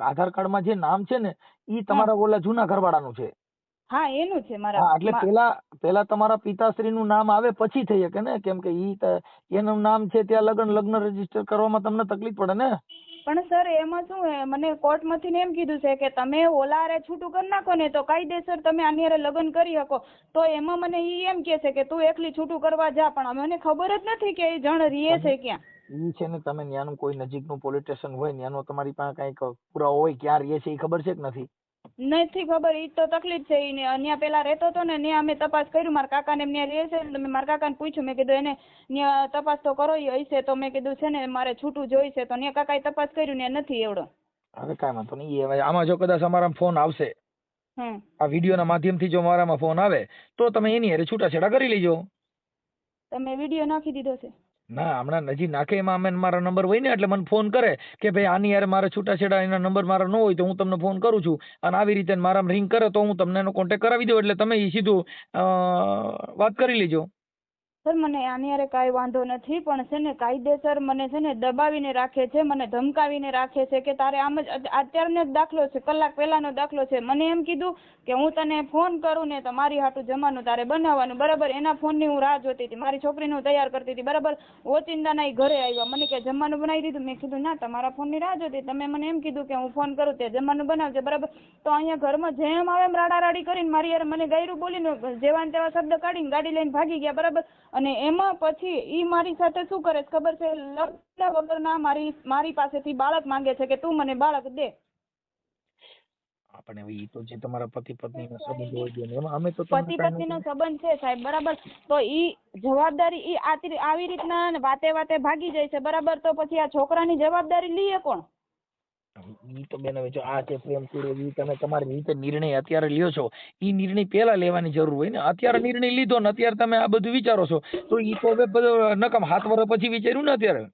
આધાર કાર્ડમાં જે નામ છે ને ઈ તમારા ઓલા જૂના ઘરવાળાનું છે. હા, એનું છે મારા. એટલે પેલા તમારા પિતાશ્રીનું નામ આવે પછી થઈ શકે ને, કેમ કે એનું નામ છે ત્યાં લગ્ન રજીસ્ટર કરવામાં તમને તકલીફ પડે ને. પણ સર એમાં શું હે, મને કોર્ટમાંથી એમ કીધું છે કે તમે ઓલારે છૂટું કરી નાખો ને તો કાયદેસર તમે આની હારે લગ્ન કરી શકો. તો એમાં મને ઈ એમ કે છે કે તું એકલી છૂટું કરવા જા, પણ મને ખબર જ નથી કે એ જણ રીએ છે ક્યાં. ઈ છે ને તમે ન્યાનું કોઈ નજીકનું પોલીસ સ્ટેશન હોય ન્યાનો તમારી પાસે કઈક પુરાવો હોય ક્યાં રીએ છે એ ખબર છે કે નથી? નથી ખબર, ઈ તો તકલીફ છે. ઈ અહીંયા પેલા રહેતો હતો ને ત્યાં અમે તપાસ કર્યું, મારા કાકાને ત્યાં રહે છે ને, મારા કાકાને પૂછ્યું, મેં કીધું એને ત્યાં તપાસ તો કરો હશે, તો મેં કીધું છે ને મારે છૂટું જોઈશે, તો ત્યાં કાકાએ તપાસ કર્યું ને નથી એવડો. હવે કાંઈ વાંધો નહીં. હવે આમાં જો કદાચ અમારામાં ફોન આવશે, આ વિડીયોના માધ્યમથી જો મારામાં ફોન આવે તો તમે એની હારે છૂટાછેડા કરી લેજો. તમે વિડીયો નાખી દીધો છે? ના, હમણાં નજી નાખે એમાં અમે મારા નંબર હોય ને એટલે મને ફોન કરે કે ભાઈ આની યાર મારે છૂટાછેડા, એના નંબર મારા ન હોય તો હું તમને ફોન કરું છું, અને આવી રીતે મારામાં રિંગ કરે તો હું તમને એનો કોન્ટેક્ટ કરાવી દઉં, એટલે તમે એ સીધું વાત કરી લેજો. સર મને આની હારે કાંઈ વાંધો નથી, પણ છે ને કાયદેસર મને છે ને દબાવીને રાખે છે, મને ધમકાવીને રાખે છે કે તારે આમ જ, અત્યારનો જ દાખલો છે, કલાક પહેલાનો દાખલો છે, મને એમ કીધું કે હું તને ફોન કરું ને તો મારી હાટું જમવાનું તારે બનાવવાનું, બરાબર. એના ફોનની હું રાહ જોતી હતી, મારી છોકરીને હું તૈયાર કરતી હતી, બરાબર. ઓચિંતાના ઈ ઘરે આવ્યા, મને કે જમવાનું બનાવી દીધું, મેં કીધું ના, તમારા ફોનની રાહ જોતી, તમે મને એમ કીધું કે હું ફોન કરું તે જમવાનું બનાવજે, બરાબર. તો અહીંયા ઘરમાં જેમ આવે એમ રાડારાડી કરીને મારી યાર મને ગાયરું બોલીને જેવા ને તેવા શબ્દ કાઢીને ગાડી લઈને ભાગી ગયા, બરાબર. અને એમાં પછી ઈ મારી સાથે શું કરે છે ખબર છે? લગ્ન વગરના મારી પાસેથી બાળક માંગે છે કે તું મને બાળક દે. આપણે ઈ તો જે તમારા પતિ પત્નીનો સંબંધ હોય છે એમાં અમે તો પતિ પત્નીનો સંબંધ છે સાહેબ, બરાબર. તો ઈ જવાબદારી ઈ આવી રીતના વાતે વાતે ભાગી જાય છે, બરાબર. તો પછી આ છોકરાની જવાબદારી લઈએ કોણ? ઈ તો બેન હવે જો આ જે પ્રેમ કર્યો ઈ તમે તમારી રીતે નિર્ણય અત્યારે લ્યો છો, ઈ નિર્ણય પહેલા લેવાની જરૂર હોય ને. અત્યારે નિર્ણય લીધો ને અત્યારે તમે આ બધું વિચારો છો તો ઈ તો હવે બધું નકામ 7 વર્ષ પછી વિચાર્યું ને અત્યારે.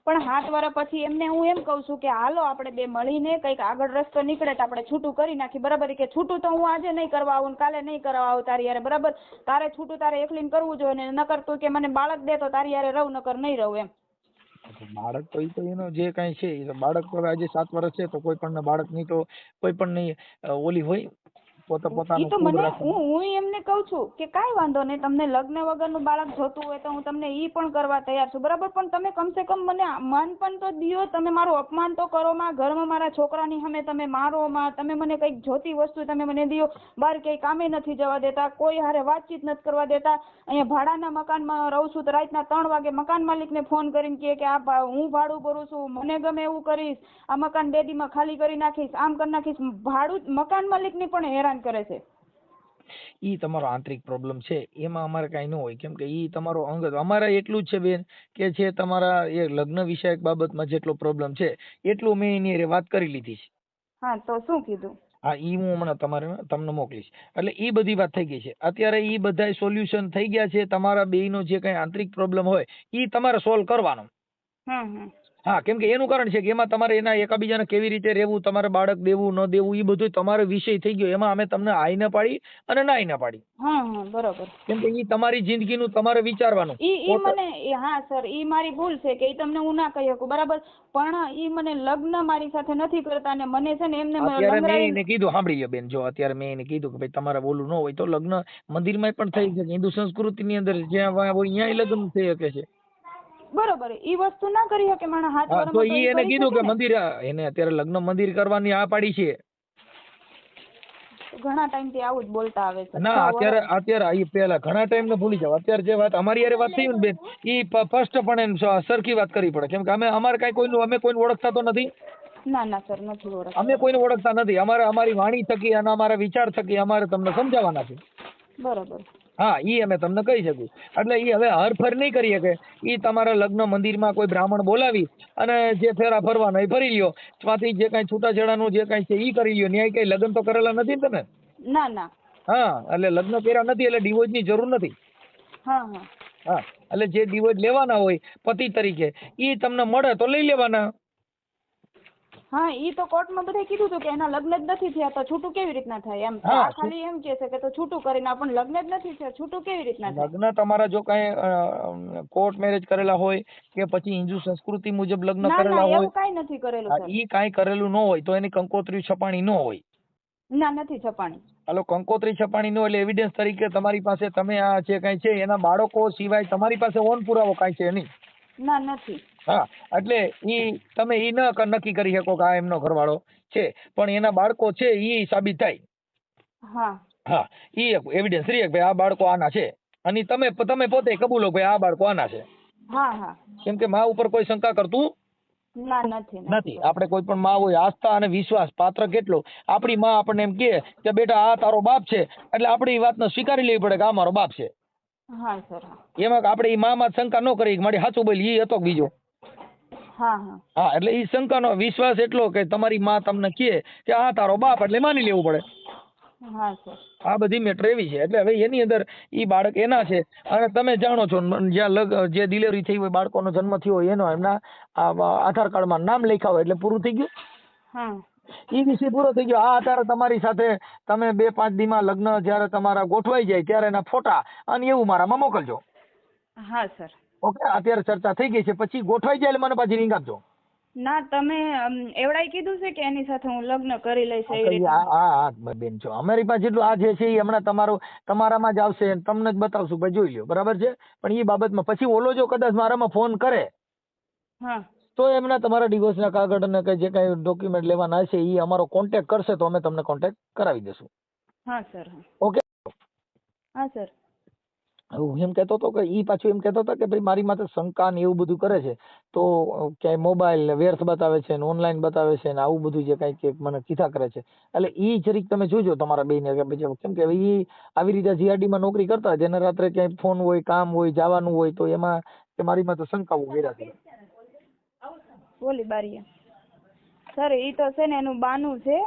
પણ 7 વર્ષ પછી એમને હું એમ કહું છું કે હાલો આપણે બે મળીને કંઈક આગળ રસ્તો નીકળે તો આપણે છૂટું કરી નાખી, બરાબર. કે છૂટું તો હું આજે નહીં કરવા આવું, કાલે નહીં કરવા આવું તારી યારે, બરાબર. તારે છૂટું તારે એકલીને કરવું જોઈએ, ને નકર તું કે મને બાળક દે તો તારી યારે રહું, નકર નહીં રહું એમ. બાળક તો ઈ તો એનો જે કાંઈ છે એ તો બાળક તો આજે 7 વર્ષ છે તો કોઈ પણ બાળકની તો કોઈ પણ ની ઓલી હોય પોતાનું તો મને હું એમને કહું છું કે કાંઈ વાંધો નહીં, તમને લગ્ન વગરનું બાળક જોતું હોય તો હું તમને ઈ પણ કરવા તૈયાર છું, બરાબર. પણ તમે કમસે કમ મને માનપણ તો દિયો, તમે મારું અપમાન તો કરો માં, ઘરમાં મારા છોકરાની સામે તમે મારો માં, તમે મને કંઈક જોતી વસ્તુ તમે મને દિયો, બહાર ક્યાંય કામે નથી જવા દેતા, કોઈ હારે વાતચીત નથી કરવા દેતા. અહીંયા ભાડાના મકાનમાં રહું છું તો રાતના 3 વાગે મકાન માલિકને ફોન કરીને કહે કે આ હું ભાડું ભરું છું, મને ગમે એવું કરીશ, આ મકાન 2 દીમાં ખાલી કરી નાખીશ, આમ કરી નાખીશ. ભાડું મકાન માલિકને પણ હેરાન કરે છે. ઈ તમારો આંતરિક પ્રોબ્લેમ છે, એમાં અમારે કાંઈ ન હોય, કેમ કે ઈ તમારો અંગત. અમારે એટલું જ છે બેન કે જે તમારા એ લગ્ન વિષયક બાબતમાં જેટલો પ્રોબ્લેમ છે એટલું મેં એની હારે વાત કરી લીધી છે. હા, તો શું કીધું? હા, ઈ હું હમણાં તમને મોકલીશ. એટલે ઈ બધી વાત થઈ ગઈ છે. અત્યારે ઈ બધાય સોલ્યુશન થઈ ગયા છે. તમારા બેયનો જે કઈ આંતરિક પ્રોબ્લેમ હોય ઈ તમારે સોલ્વ કરવાનો. હા, કેમ કે એનું કારણ છે કે એમાં તમારે એના એકાબીજાને કેવી રીતે રહેવું, તમારે બાળક દેવું ન દેવું, એ બધું તમારો વિષય થઈ ગયો. એમાં અમે તમને આઈ ના પાડી અને ના ના પાડી. બરોબર. કેમ કે ઈ તમારી જિંદગીનું તમારે વિચારવાનું. ઈ મને હા સર, ઈ મારી ભૂલ છે કે ઈ તમને હું ના કહી શકું, બરાબર. પણ ઈ મને લગ્ન મારી સાથે નથી કરતા અને મને છે ને એમને અત્યારે મેં એને કીધું, સાંભળી લ્યો બેન, જો અત્યારે મેં એને કીધું કે ભાઈ તમારે બોલું ન હોય તો લગ્ન મંદિરમાં પણ થઈ શકે, હિન્દુ સંસ્કૃતિની અંદર જ્યાં હોય ત્યાં લગ્ન થઈ શકે છે. બરોબર, ઈ વસ્તુ ના કરી શકે માણસ હાથ વરમાં. તો ઈ એને કીધું કે મંદિર, એને અત્યારે લગ્ન મંદિર કરવાની આ પાડી છે. ઘણા ટાઈમ થી આવું જ બોલતા આવે છે. ના, અત્યારે ઈ પહેલા ઘણા ટાઈમ ને ભૂલી જાવ. અત્યારે જે વાત અમારી યારે વાત થઈ ને બેન, ઈ ફર્સ્ટ પણ સરખી વાત કરવી પડે, કેમ કે અમારે કઈ કોઈનું, અમે કોઈને ઓળખતા તો નથી. ના સર, નથી ઓળખતા. અમે કોઈને ઓળખતા નથી. અમારી વાણી થકી અને અમારા વિચાર થકી અમારે તમને સમજાવવાના છે. બરોબર. હા, ઈ અમે તમને કહી શકું. એટલે ઈ હવે હરફર નહીં કરી શકે. ઈ તમારા લગ્ન મંદિરમાં કોઈ બ્રાહ્મણ બોલાવી અને જે ફેરા ફરવાનો એ ફરી લ્યો, ત્યાંથી જે કઈ છૂટાછેડાનું જે કઈ છે ઈ કરી લ્યો. ન્યાય કઈ લગ્ન તો કરેલા નથી ને તમે? ના. હા, એટલે લગ્ન કર્યા નથી એટલે ડિવોર્સ ની જરૂર નથી. હા, એટલે જે ડિવોર્સ લેવાના હોય પતિ તરીકે ઈ તમને મળે તો લઈ લેવાના. હા, ઈ તો કોર્ટમાં બધે કીધું હતું કે એના લગ્ન જ નથી થયા તો છૂટું કેવી રીતના થાય એમ. ખાલી એમ કે છે કે તો છૂટું કરીને પણ લગ્ન જ નથી થયા, છૂટું કેવી રીતના થાય? લગ્ન તમારા જો કઈ કોર્ટ મેરેજ કરેલા હોય કે પછી હિન્દુ સંસ્કૃતિ મુજબ લગ્ન કરેલા હોય, એવું કાઈ નથી કરેલું. ઈ કાઈ કરેલું ન હોય તો એની કંકોત્રી છપાણી ન હોય. ના, નથી છપાણી. હાલો, કંકોત્રી છપાણી નો એટલે એવિડન્સ તરીકે તમારી પાસે તમે આ જે કઈ છે એના બાળકો સિવાય તમારી પાસે ઓન પુરાવો કાંઈ છે નહીં. ના, નથી. હા, એટલે તમે ઈ નક્કી કરી શકો કે આ એમનો ઘરવાળો છે, પણ એના બાળકો છે ઈ સાબિત થાય. હા, ઈ એવિડન્સ રહે કે ભાઈ આ બાળકો આના છે, અને તમે પોતે કબૂલો ભાઈ આ બાળકો આના છે. કેમ કે મા ઉપર કોઈ શંકા કરતું ના નથી નથી. આપણે કોઈ પણ માં હોય આસ્થા અને વિશ્વાસ પાત્ર કેટલો, આપણી માં આપણને એમ કહે કે બેટા આ તારો બાપ છે, એટલે આપણે એ વાતને સ્વીકારી લેવી પડે કે આ મારો બાપ છે. હા સર. એમાં આપણે એ માં શંકા ન કરી મારી સાચું બોલી એ હતો બીજો. હા હા હા, એટલે એ શંકાનો વિશ્વાસ એટલો કે તમારી માં તમને કહે કે આ તારો બાપ એટલે માની લેવું પડે. હા સર. આ બધી મેટર એવી છે. એટલે હવે એની અંદર ઈ બાળક એના છે, અને તમે જાણો છો જ્યાં જે ડિલિવરી થઈ હોય, બાળકોનો જન્મ થયો હોય, એનો એમના આધાર કાર્ડમાં નામ લખ્યા હોય એટલે પૂરું થઈ ગયું. હા. ઈ વિષય પૂરો થઈ ગયો. આ અત્યારે તમારી સાથે તમે 2-5 દીમાં લગ્ન જ્યારે તમારા ગોઠવાઈ જાય ત્યારે એના ફોટા અને એવું મારામાં મોકલજો. હા સર. ઓકે, અત્યારે ચર્ચા થઈ ગઈ છે, પછી ગોઠવાઈ જાય એટલે મને પાછી રિંગ આપજો. ના તમે એવડાય કીધું છે કે એની સાથે હું લગ્ન કરી લઈશ એવી રીતે. હા બેન છો, અમારી પાસે જેટલું આ જે છે એ હમણાં તમારામાં જ આવશે, તમને જ બતાવશું, ભાઈ જોઈ લ્યો, બરાબર છે. પણ એ બાબતમાં પછી ઓલો જો કદાચ મારામાં ફોન કરે હા તો એમના તમારા ડિવોર્સના કાગળ અને જે કાંઈ ડોક્યુમેન્ટ લેવાના હશે એ અમારો કોન્ટેક્ટ કરશે તો અમે તમને કોન્ટેક્ટ કરાવી દઈશું. હા સર. ઓકે. હા સર. હું એમ કહેતો હતો કે ઈ પાછું એમ કહેતો હતો કે ભાઈ મારી માથે શંકા ને એવું બધું કરે છે, તો ક્યાંય મોબાઈલ ને વ્યર્થ બતાવે છે ને ઓનલાઈન બતાવે છે ને આવું બધું જે કાંઈ મને કીધા કરે છે. એટલે ઈ જરીક તમે જોજો તમારા બેને, કે પછી કેમ કે ઈ આવી રીતે જીઆરડીમાં નોકરી કરતા જેને રાત્રે ક્યાંય ફોન હોય, કામ હોય, જવાનું હોય, તો એમાં કે મારી માથે શંકાઓ કર્યા છે. બોલી બારીયા સર, ઈ તો છે ને એનું બાનું છે.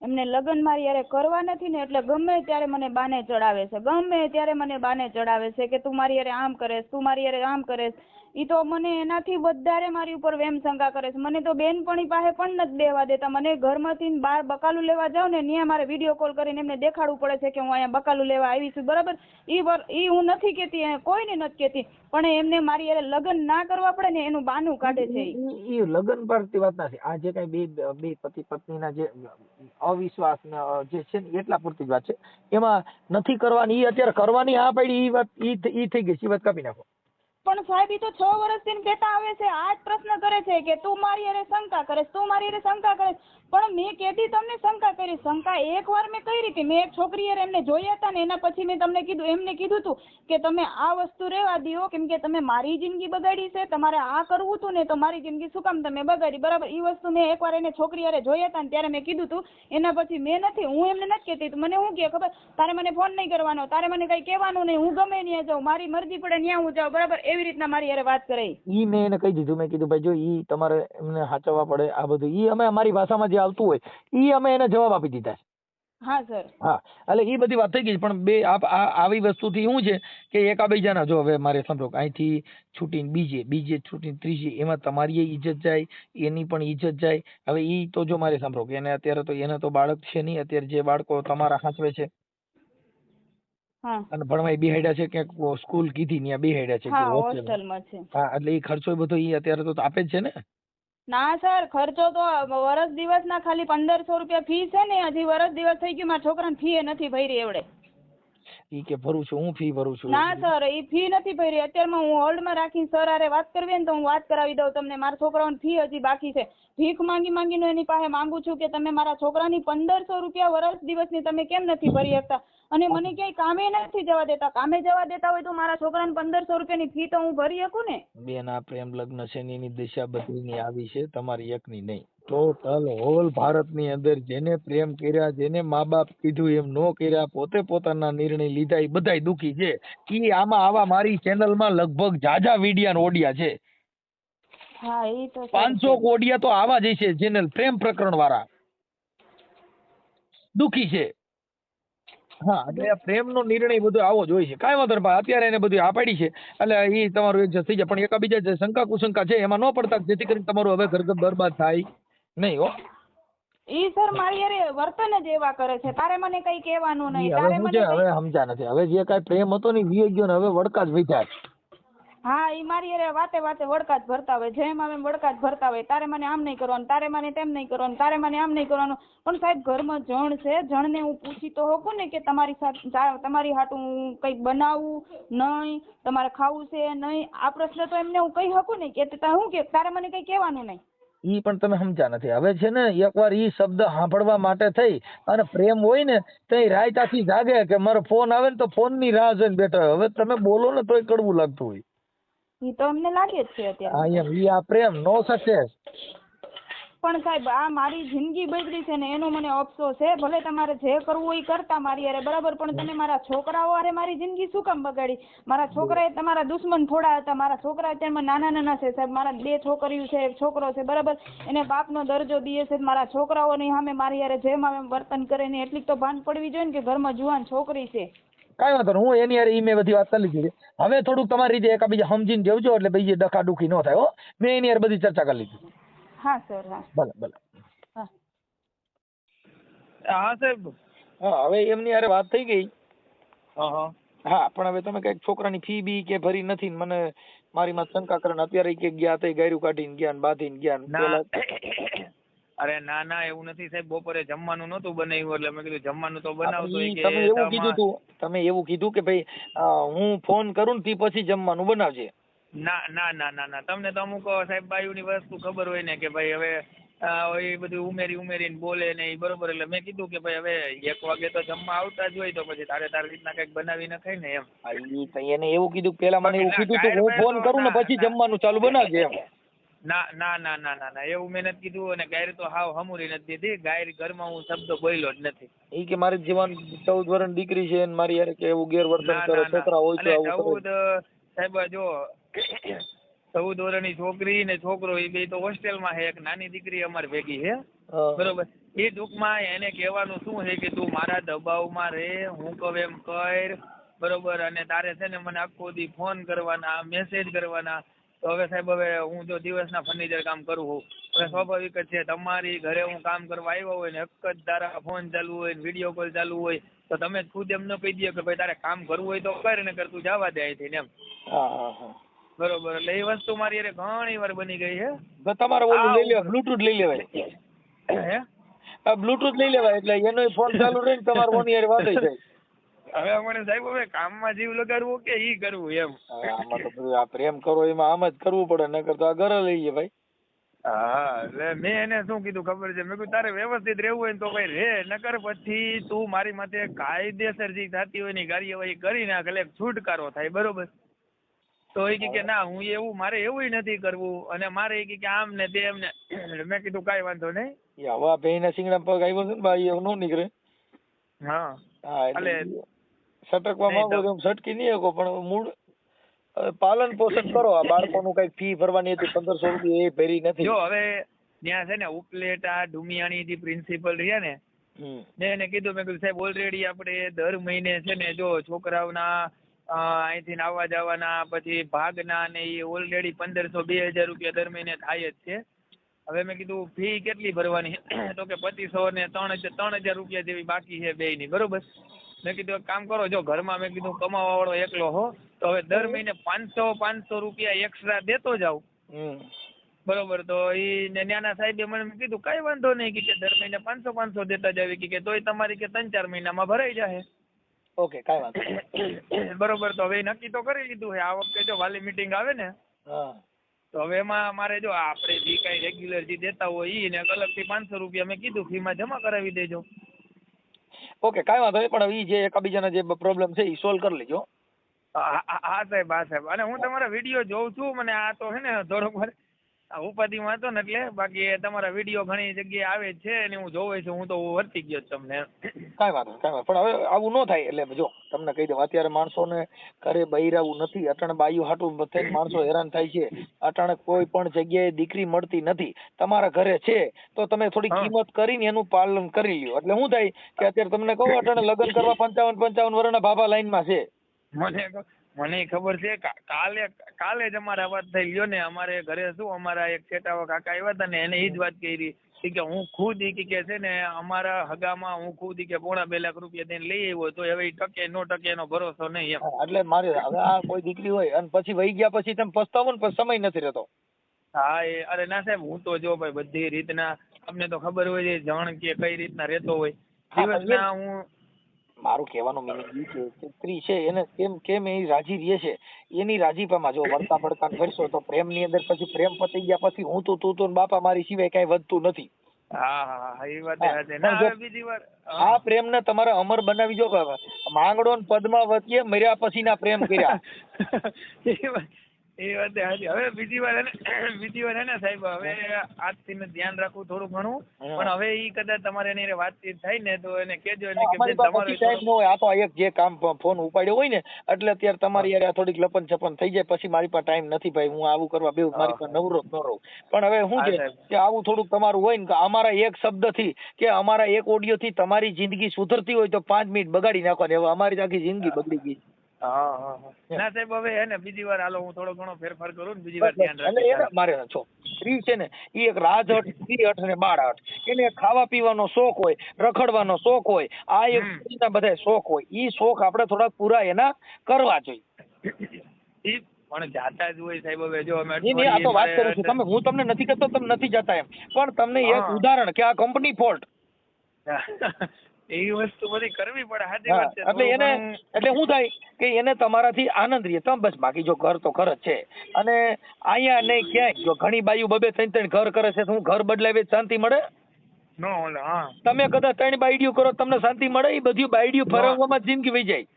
એમને લગ્ન મારી યારે કરવા નથી ને, એટલે ગમે ત્યારે મને બાને ચડાવે છે, ગમે ત્યારે મને બાને ચડાવે છે કે તું મારી યારે આમ કરેશ, તું મારી યારે આમ કરેશ. ઈ તો મને એનાથી વધારે મારી ઉપર વેમ શંકા કરે છે. મને તો બેનપણી પાસે પણ નથી બેવા દેતા. મને ઘરમાંથી બહાર બકાલું લેવા જાઉં ને ત્યાં મારે વિડીયો કોલ કરીને એમને દેખાડવું પડે છે કે હું અહીંયા બકાલું લેવા આવી છું, બરાબર. ઈ હું નથી કહેતી, કોઈને નથી કહેતી, પણ એમને મારી યારે લગ્ન ના કરવા પડે ને એનું બાનું કાઢે છે. ઈ લગ્ન પરથી વાત નથી, આ જે કઈ બે પતિ પત્નીના જે અવિશ્વાસ જે છે ને એટલા પૂરતી જ વાત છે. એમાં નથી કરવાની, ઈ અત્યારે કરવાની હા પાડી, ઈ વાત ઈ થઈ ગઈ, ઈ વાત કાપી નાખો. પણ સાહેબ ઈ તો 6 વર્ષથી કહેતા આવે છે, આ જ પ્રશ્ન કરે છે કે તું મારી યારે શંકા કરે, તું મારી યારે શંકા કરે. પણ મેં કેદી તમને શંકા કરી? શંકા એકવાર મેં કરી હતી. મેં એક છોકરી યારે એમને જોયા હતા ને, એના પછી મેં તમને કીધું, એમને કીધું હતું કે તમે આ વસ્તુ રહેવા દો, કેમ કે તમે મારી જિંદગી બગાડી છે, તમારે આ કરવું હતું ને તો મારી જિંદગી શું કામ તમે બગાડી, બરાબર. ઈ વસ્તુ મેં એકવાર એને છોકરી યારે જોયા હતા ને ત્યારે મેં કીધું હતું. એના પછી મેં નથી, હું એમને નથી કહેતી. મને શું કહે ખબર, તારે મને ફોન નહીં કરવાનો, તારે મને કઈ કહેવાનું નહીં, હું ગમે ત્યાં જાઉં, મારી મરજી પડે ત્યાં હું જાઉં, બરાબર. એવી રીતના મારી યારે વાત કરે. ઈ મેં એને કહી દીધું, મેં કીધું ભાઈ જો ઈ તમારે એમને સાચવવા પડે, આ બધું ઈ અમે અમારી ભાષામાં જે આવતું હોય ઈ અમે એને જવાબ આપી દીધા છે. હા સર. હા, એટલે ઈ બધી વાત થઈ ગઈ. પણ બે આવી વસ્તુથી શું છે કે એકાબીજાના, જો હવે મારે સમજો અહીંથી છૂટીને બીજે છૂટીને ત્રીજે, એમાં તમારી ઇજ્જત જાય, એની પણ ઇજ્જત જાય. હવે ઈ તો જો મારે સાંભળો કે એને અત્યારે તો એને તો બાળક છે નહીં, અત્યારે જે બાળકો તમારા સાચવે છે અને ભણવાય બેહાડ્યા છે, ક્યાંક સ્કૂલ કીધી ત્યાં બેહાડ્યા છે, હોસ્ટેલમાં છે. હા, એટલે ઈ ખર્ચો બધો ઈ અત્યારે તો આપે જ છે ને. ના સર, ખર્ચો તો વર્ષ દિવસના ખાલી 1500 રૂપિયા ફી છે ને. હજી વર્ષ દિવસ થઈ ગયું, મારા છોકરાને ફી નથી ભરી એવડે. ઈ કે ભરું છું, હું ફી ભરું છું. ના સર, ઈ ફી નથી ભરી. અત્યારમાં હું હોલ્ડમાં રાખીને સર હારે વાત કરવી ને તો હું વાત કરાવી દઉં તમને. મારા છોકરાઓની ફી હજી બાકી છે. ભીખ માંગીને એની પાસે માંગુ છું કે તમે મારા છોકરાની 1500 રૂપિયા વર્ષ દિવસની તમે કેમ નથી ભરી શકતા? અને મને ક્યાંય કામે નથી જવા દેતા. કામે જવા દેતા હોય તો મારા છોકરાને 1500 રૂપિયાની ફી તો હું ભરી શકું ને. બેન, આ પ્રેમ લગ્ન છે ને એની દિશા બદલીની આવી છે, તમારી એકની નહીં. ટોટલ હોલ ભારતની અંદર જેને પ્રેમ કર્યા, જેને મા બાપ કીધું એમ નો કર્યા, પોતે પોતાના નિર્ણય લીધા, એ બધાય દુખી છે. ઈ આમાં આવા મારી ચેનલમાં લગભગ જાજા વિડિયા ઓડિયા છે. હા, ઈ તો 500 ઓડિયા તો આવા જ છે, ચેનલ પ્રેમ પ્રકરણ વાળા દુખી છે. હા, એટલે પ્રેમનો નિર્ણય બધો આવો જ હોય છે. કાંઈ વાંધો નહીં, અત્યારે એને બધું આ પાડી છે એટલે એ તમારું એડજસ્ટ થઈ જાય. પણ એકાબીજા જે શંકા કુશંકા છે એમાં ન પડતા, જેથી કરીને તમારું હવે ઘર બરબાદ થાય નહીં. હો, ઈ સર મારી યાર વર્તન જ એવા કરે છે. તારે મને કઈ કહેવાનું નહીં, હવે તારે મને હવે સમજા નથી. હવે જે કાંઈ પ્રેમ હતો ને વી ગયો ને, હવે વડકા જ વધ્યા. હા, ઈ મારી યાર વાતે વડકા જ ભરતા હોય, જેમ આવે વડકા જ ભરતા હોય. તારે મને આમ નહીં કરવાનું, તારે મને તેમ નહીં કરવાનું, તારે મને આમ નહીં કરવાનું. પણ સાહેબ, ઘરમાં જણ છે, જણને હું પૂછી તો હોકું ને કે તમારી સાથે તમારી હાટું હું કંઈક બનાવું નહીં, તમારે ખાવું છે નહીં. આ પ્રશ્ન તો એમને હું કહી શકું ને કે હું કે તારે મને કઈ કહેવાનું નહીં. ઈ પણ તમે સમજ્યા નથી. હવે છે ને એકવાર ઈ શબ્દ સાંભળવા માટે થઈ અને પ્રેમ હોય ને તો રાયતાથી જાગે કે મારો ફોન આવે ને તો ફોન ની રાહ જોઈને બેઠા. હવે તમે બોલો ને તોય કડવું લાગતું હોય. ઈ તો અમને લાગે જ છે અત્યારે. હા એમ ઈ આ પ્રેમ નો સક્સેસ. પણ સાહેબ આ મારી જિંદગી બગડી છે ને એનો મને અફસોસ છે. ભલે તમારે જે કરવું હોય કરતા મારી હારે બરાબર, પણ તમે મારા છોકરાઓ હારે મારી જિંદગી શું કામ બગાડી? મારા છોકરા તમારા દુશ્મન થોડા હતા. મારા છોકરા અત્યારમાં નાના નાના છે સાહેબ. મારા 2 છોકરીઓ છે, એક છોકરો છે બરાબર. એને બાપનો દરજ્જો દે છે. મારા છોકરાઓની સામે મારી હારે જેમ આવે વર્તન કરે ને એટલી તો ભાન પડવી જોઈએ ને કે ઘરમાં જુવાન છોકરી છે. કાંઈ વાંધો નહીં, હું એની હારે ઈ મેં બધી વાત કરી લીધી. હવે થોડુંક તમારી રીતે એકાબીજા સમજીને દેવજો એટલે બીજી ડખાડુખી ન થાય હો. મેં એની હારે બધી ચર્ચા કરી લીધી. હા સર. હા ભલે ભલે. હા હા સાહેબ. હા હવે એમની હારે વાત થઈ ગઈ. હા પણ હવે તમે કઈક છોકરાની ફી બી કે ભરી નથી ને મને મારી માં શંકા કરે ને અત્યારે કે ગયા તે ગાયરું કાઢીને ગયા ને બાંધીને ગયા ને પેલા. અરે ના ના એવું નથી સાહેબ. બપોરે જમવાનું નહોતું બનાવ્યું એટલે મેં કીધું જમવાનું તો બનાવતો. તમે એવું કીધું તું, તમે એવું કીધું કે ભાઈ હું ફોન કરું ને તે પછી જમવાનું બનાવજે. ના ના ના ના ના તમને તો અમુક સાહેબ બાયુની વસ્તુ ખબર હોય ને કે ભાઈ હવે એ બધું ઉમેરીને બોલે ને એ બરોબર. એટલે મેં કીધું કે ભાઈ હવે 1 વાગે તો જમવા આવતા જ હોય તો પછી તારી રીતના કઈક બનાવી ન ખાય ને એમ. એને એવું કીધું પેલા મને એવું કીધું તું હું ફોન કરું ને પછી જમવાનું ચાલુ બનાવજે એમ. ના ના ના ના ના ના એવું મેં નથી કીધું. અને ગાયર તો હાવ હમુરી નથી દીધી. ગાયર ઘરમાં હું શબ્દ બોલ્યો જ નથી. ઈ કે મારી જીવન 14 વર્ષની દીકરી છે ને મારી યાર કે એવું ગેરવર્તન કરે છોકરા હોય તો આવું કરે. સાહેબ જો 14 વર્ષની છોકરી ને છોકરો એ બે તો હોસ્ટેલમાં છે. એક નાની દીકરી અમારી ભેગી છે બરોબર. એ ટૂંકમાં એને કહેવાનું શું છે કે તું મારા દબાવમાં રહે, હું કહું એમ કર બરોબર. અને તારે છે ને મને આખો દી ફોન કરવાના, મેસેજ કરવાના. તો હવે સાહેબ હવે હું જો દિવસના ફર્નિચર કામ કરું છું. હવે સ્વાભાવિક જ છે તમારી ઘરે હું કામ કરવા આવ્યો હોય ને એક જ તારા ફોન ચાલુ હોય ને વિડીયો કોલ ચાલુ હોય તો તમે ખુદ એમ ન કહી દો કે ભાઈ તારે કામ કરવું હોય તો કર ને કરતું જવા દે અહીંથી એમ. બરોબર. એટલે એ વસ્તુ મારી અરે ઘણી વાર બની ગઈ છે. તમારે ઓલું લઈ લેવાય, બ્લુટૂથ લઈ લેવાય. હે બ્લુટૂથ લઈ લેવાય એટલે એનો ફોન ચાલુ રહે ને તમારે ઓની યાર વાત થઈ જાય. હવે મને સાહેબ હવે કામમાં જીવ લગાડવું કે ઈ કરવું એમ. આમાં તો બધું આ પ્રેમ કરો એમાં આમ જ કરવું પડે, નકર તો આ ઘરે લઈએ ભાઈ. હા એટલે મેં એને શું કીધું ખબર છે? મેં કીધું તારે વ્યવસ્થિત રહેવું હોય ને તો ભાઈ રે, નકર પછી તું મારી માથે કાયદેસર જે થતી હોય ની કાર્યવાહી કરી નાખ એટલે છુટકારો થાય બરોબર. તો એ કે ના હું એવું મારે એવું નથી કરવું અને મારે એ કે આમ ને તેમ ને. મેં કીધું કાંઈ વાંધો નહીં. હવા ભેના સિંગડા પગ આવ્યો છે ને ભાઈ એવું ન નીકળે. હા એટલે સટકવા માંગો તો સટકી નહીં શકો પણ મૂળ પાલન પોષણ કરો. આ બાળકોનું કઈક ફી ભરવાની હતી 1500 રૂપિયા એ ભરી નથી. જો હવે ત્યાં છે ને ઉપલેટા ડુમિયાણી જે પ્રિન્સિપલ રહ્યા ને મેં એને કીધું, મેં કીધું સાહેબ ઓલરેડી આપણે દર મહિને છે ને જો છોકરાઓના અહીંથી આવવા જવાના પછી ભાગના ને એ ઓલરેડી 1500-2000 રૂપિયા દર મહિને થાય જ છે. હવે મેં કીધું ફી કેટલી ભરવાની? તો કે 2500 ને 3000 રૂપિયા જેવી બાકી છે બેયની બરોબર. મેં કીધું એક કામ કરો, જો ઘરમાં મેં કીધું કમાવા વાળો એકલો હો તો હવે દર મહિને 500 રૂપિયા એક્સ્ટ્રા દેતો જાવ બરોબર. તો એ નાના સાહેબે મને કીધું કઈ વાંધો નહીં કે દર મહિને 500 દેતા જાવી કે તોય તમારી કે 3-4 મહિનામાં ભરાઈ જાય. ઓકે કાંઈ વાંધો બરોબર. તો હવે નક્કી તો કરી લીધું છે. આ વખતે જો વાલી મીટિંગ આવે ને તો હવે એમાં મારે જો આપણે જે કઈ રેગ્યુલર જે દેતા હોય એ ને અલગથી 500 રૂપિયા મેં કીધું ફીમાં જમા કરાવી દેજો. ઓકે કાંઈ વાંધો નહીં. પણ એ જે એકબીજાના જે પ્રોબ્લેમ છે એ સોલ્વ કરી લેજો. હા સાહેબ, હા સાહેબ. અને હું તમારા વિડીયો જોઉં છું. મને આ તો હે ને થોડોક ઉપાધિમાં હતો ને એટલે બાકી તમારા વિડીયો ઘણી જગ્યાએ આવે છે અને હું જોઉં છું. હું તો વર્તી ગયો તમને. કાંઈ વાંધો નહીં. પણ હવે આવું ન થાય એટલે જો તમને કહી દઉં અત્યારે માણસોને ઘરે બહિરાવું નથી. અટાણે બાયું હાટું થઈને માણસો હેરાન થાય છે. અટાણે કોઈ પણ જગ્યાએ દીકરી મળતી નથી. તમારા ઘરે છે તો તમે થોડી કિંમત કરીને એનું પાલન કરી લ્યો. એટલે શું થાય કે અત્યારે તમને કહું અટાણે લગ્ન કરવા 55 વર્ષના ભાભા લાઈનમાં છે. મને ખબર છે. કાલે જ અમારે વાત થઈ ગયો ને. અમારે ઘરે શું અમારા એક છેટાવા કાકા આવ્યા હતા ને એને એ જ વાત કરી કે હું ખુદ કે છે ને અમારા હગામાં હું ખુદ કે 2.5 લાખ રૂપિયા દઈને લઈ આવ્યો તો હવે ટકે નો ટકે એનો ભરોસો નહીં એમ. એટલે મારે હવે આ કોઈ દીકરી હોય અને પછી વહી ગયા પછી તમે પસ્તાવો ને પછી સમય નથી રહેતો. હા એ અરે ના સાહેબ હું તો જો ભાઈ બધી રીતના અમને તો ખબર હોય છે જણ કે કઈ રીતના રહેતો હોય દિવસના. હું મારું કહેવાનું મીનિંગ એ છે સ્ત્રી છે એને કેમ એ રાજી રહે છે એની રાજીપામાં જો વળતા પડતા કરશો તો પ્રેમની અંદર પછી પ્રેમ પતી ગયા પછી હું તું તો બાપા મારી સિવાય કઈ વધતું નથી. હા એ વાત બીજી વાર આ પ્રેમ ને તમારે અમર બનાવી જો માંગડો ને પદ્માવતીએ મર્યા પછી ના પ્રેમ કર્યા. એ વાત સાચી. હવે બીજી વાર હે ને સાહેબ, હવે આજથી મેં ધ્યાન રાખવું થોડું ઘણું. હા. પણ હવે ઈ કદાચ તમારે એની હારે વાતચીત થાય ને તો એને કહેજો એને કે અમારી બેન પાસે તમારો પછી ટાઈમ ન હોય. આ તો એક જે કામ ફોન ઉપાડ્યો હોય ને એટલે અત્યારે તમારી યાર થોડીક લપન છપન થઈ જાય, પછી મારી પાસે ટાઈમ નથી ભાઈ, હું આવું કરવા બે મારી પાસે નવરો જ ન રહું. પણ હવે શું હા છે સાહેબ. કે આવું થોડુંક તમારું હોય ને કે અમારા એક શબ્દથી કે અમારા એક ઓડિયોથી તમારી જિંદગી સુધરતી હોય તો 5 મિનિટ બગાડી નાખવાની. હવે અમારી આખી જિંદગી બગડી ગઈ. હા. ના સાહેબ, હવે હે ને બીજી વાર હાલો હું થોડો ઘણો ફેરફાર કરું ને બીજી વાર ધ્યાન એટલે એને રાખીશ. મારે છો સ્ત્રી છે ને એ એક રાજહટ, સ્ત્રીહટ અને બાળહટ. એને ખાવા પીવાનો શોખ હોય, રખડવાનો શોખ હોય, આ એક સ્ત્રીના બધા શોખ હોય. ઈ શોખ આપણે થોડા પૂરા એના કરવા જોઈએ. ઈ પણ જાતા જ હોય સાહેબ. હવે જો અમે નહીં, આ તો વાત કરું છું. તમે, હું તમને નથી કહેતો તમે નથી જતા એમ, પણ તમને એક હા. ઉદાહરણ કે આ કંપની ફોલ્ટ. એવી વસ્તુ બધી કરવી પડે. સાચી વાત છે. એટલે એને એટલે શું થાય કે એને તમારાથી આનંદ રહે તમે બસ. બાકી જો ઘર તો ઘર જ છે, અને અહીંયા નહીં ક્યાંય જો ઘણી બાઈઓ 2-3 ઘર કરે છે તો હું ઘર બદલાવે શાંતિ મળે? નો ઓલે. હા તમે કદાચ 3 બાયડીઓ કરો તમને શાંતિ મળે? એ બધી બાયડીઓ ફરવામાં જ જિંદગી વહી જાય.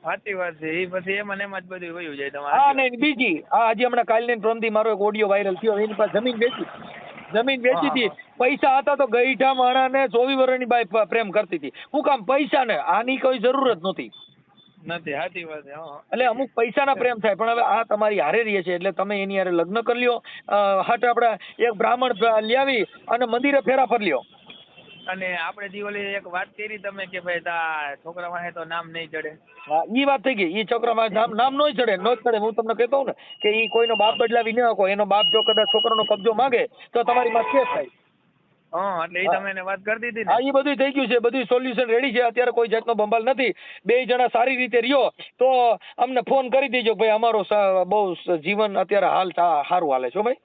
સાચી વાત છે. એ પછી એમાં ને એમાં જ બધું વયું જાય હા, તમારે. ને બીજી હજી હમણાં કાલની ને પરમદી મારો એક ઓડિયો વાયરલ થયો. એની પાસે જમીન વેચી હતી. પૈસા હતા તો ગઈઠા માણાને 24 વર્ષની બાઈ પ્રેમ કરતી હતી. શું કામ? પૈસા ને. આની કોઈ જરૂર જ નહોતી. નથી. સાચી વાત છે. હા. એટલે અમુક પૈસાના પ્રેમ થાય. પણ હવે આ તમારી હારે રહીએ છે એટલે તમે એની હારે લગ્ન કરી લ્યો. હટ આપણે એક બ્રાહ્મણ લાવી અને મંદિરે ફેરા ફરી લ્યો. અને આપણે જે ઓલી એક વાત કરી તમે કે ભાઈ તા છોકરા વાહે તો નામ નહીં ચડે. હા, ઈ વાત થઈ ગઈ. ઈ છોકરામાં નામ નો ચડે. હું તમને કહેતો હોઉં ને કે ઈ કોઈનો બાપ બદલાવી ન શકો. એનો બાપ જો કદાચ છોકરાનો કબજો માંગે તો તમારી માં કેસ થાય. હા, એટલે એ તમે એને વાત કરી દીધી હા, ને. એ બધું થઈ ગયું છે. બધું સોલ્યુશન રેડી છે. અત્યારે કોઈ જાતનો બંબાલ નથી. 2 જણા સારી રીતે રહ્યો તો અમને ફોન કરી દેજો ભાઈ. અમારો બહુ જીવન અત્યારે હાલ સારું હાલે છે ભાઈ.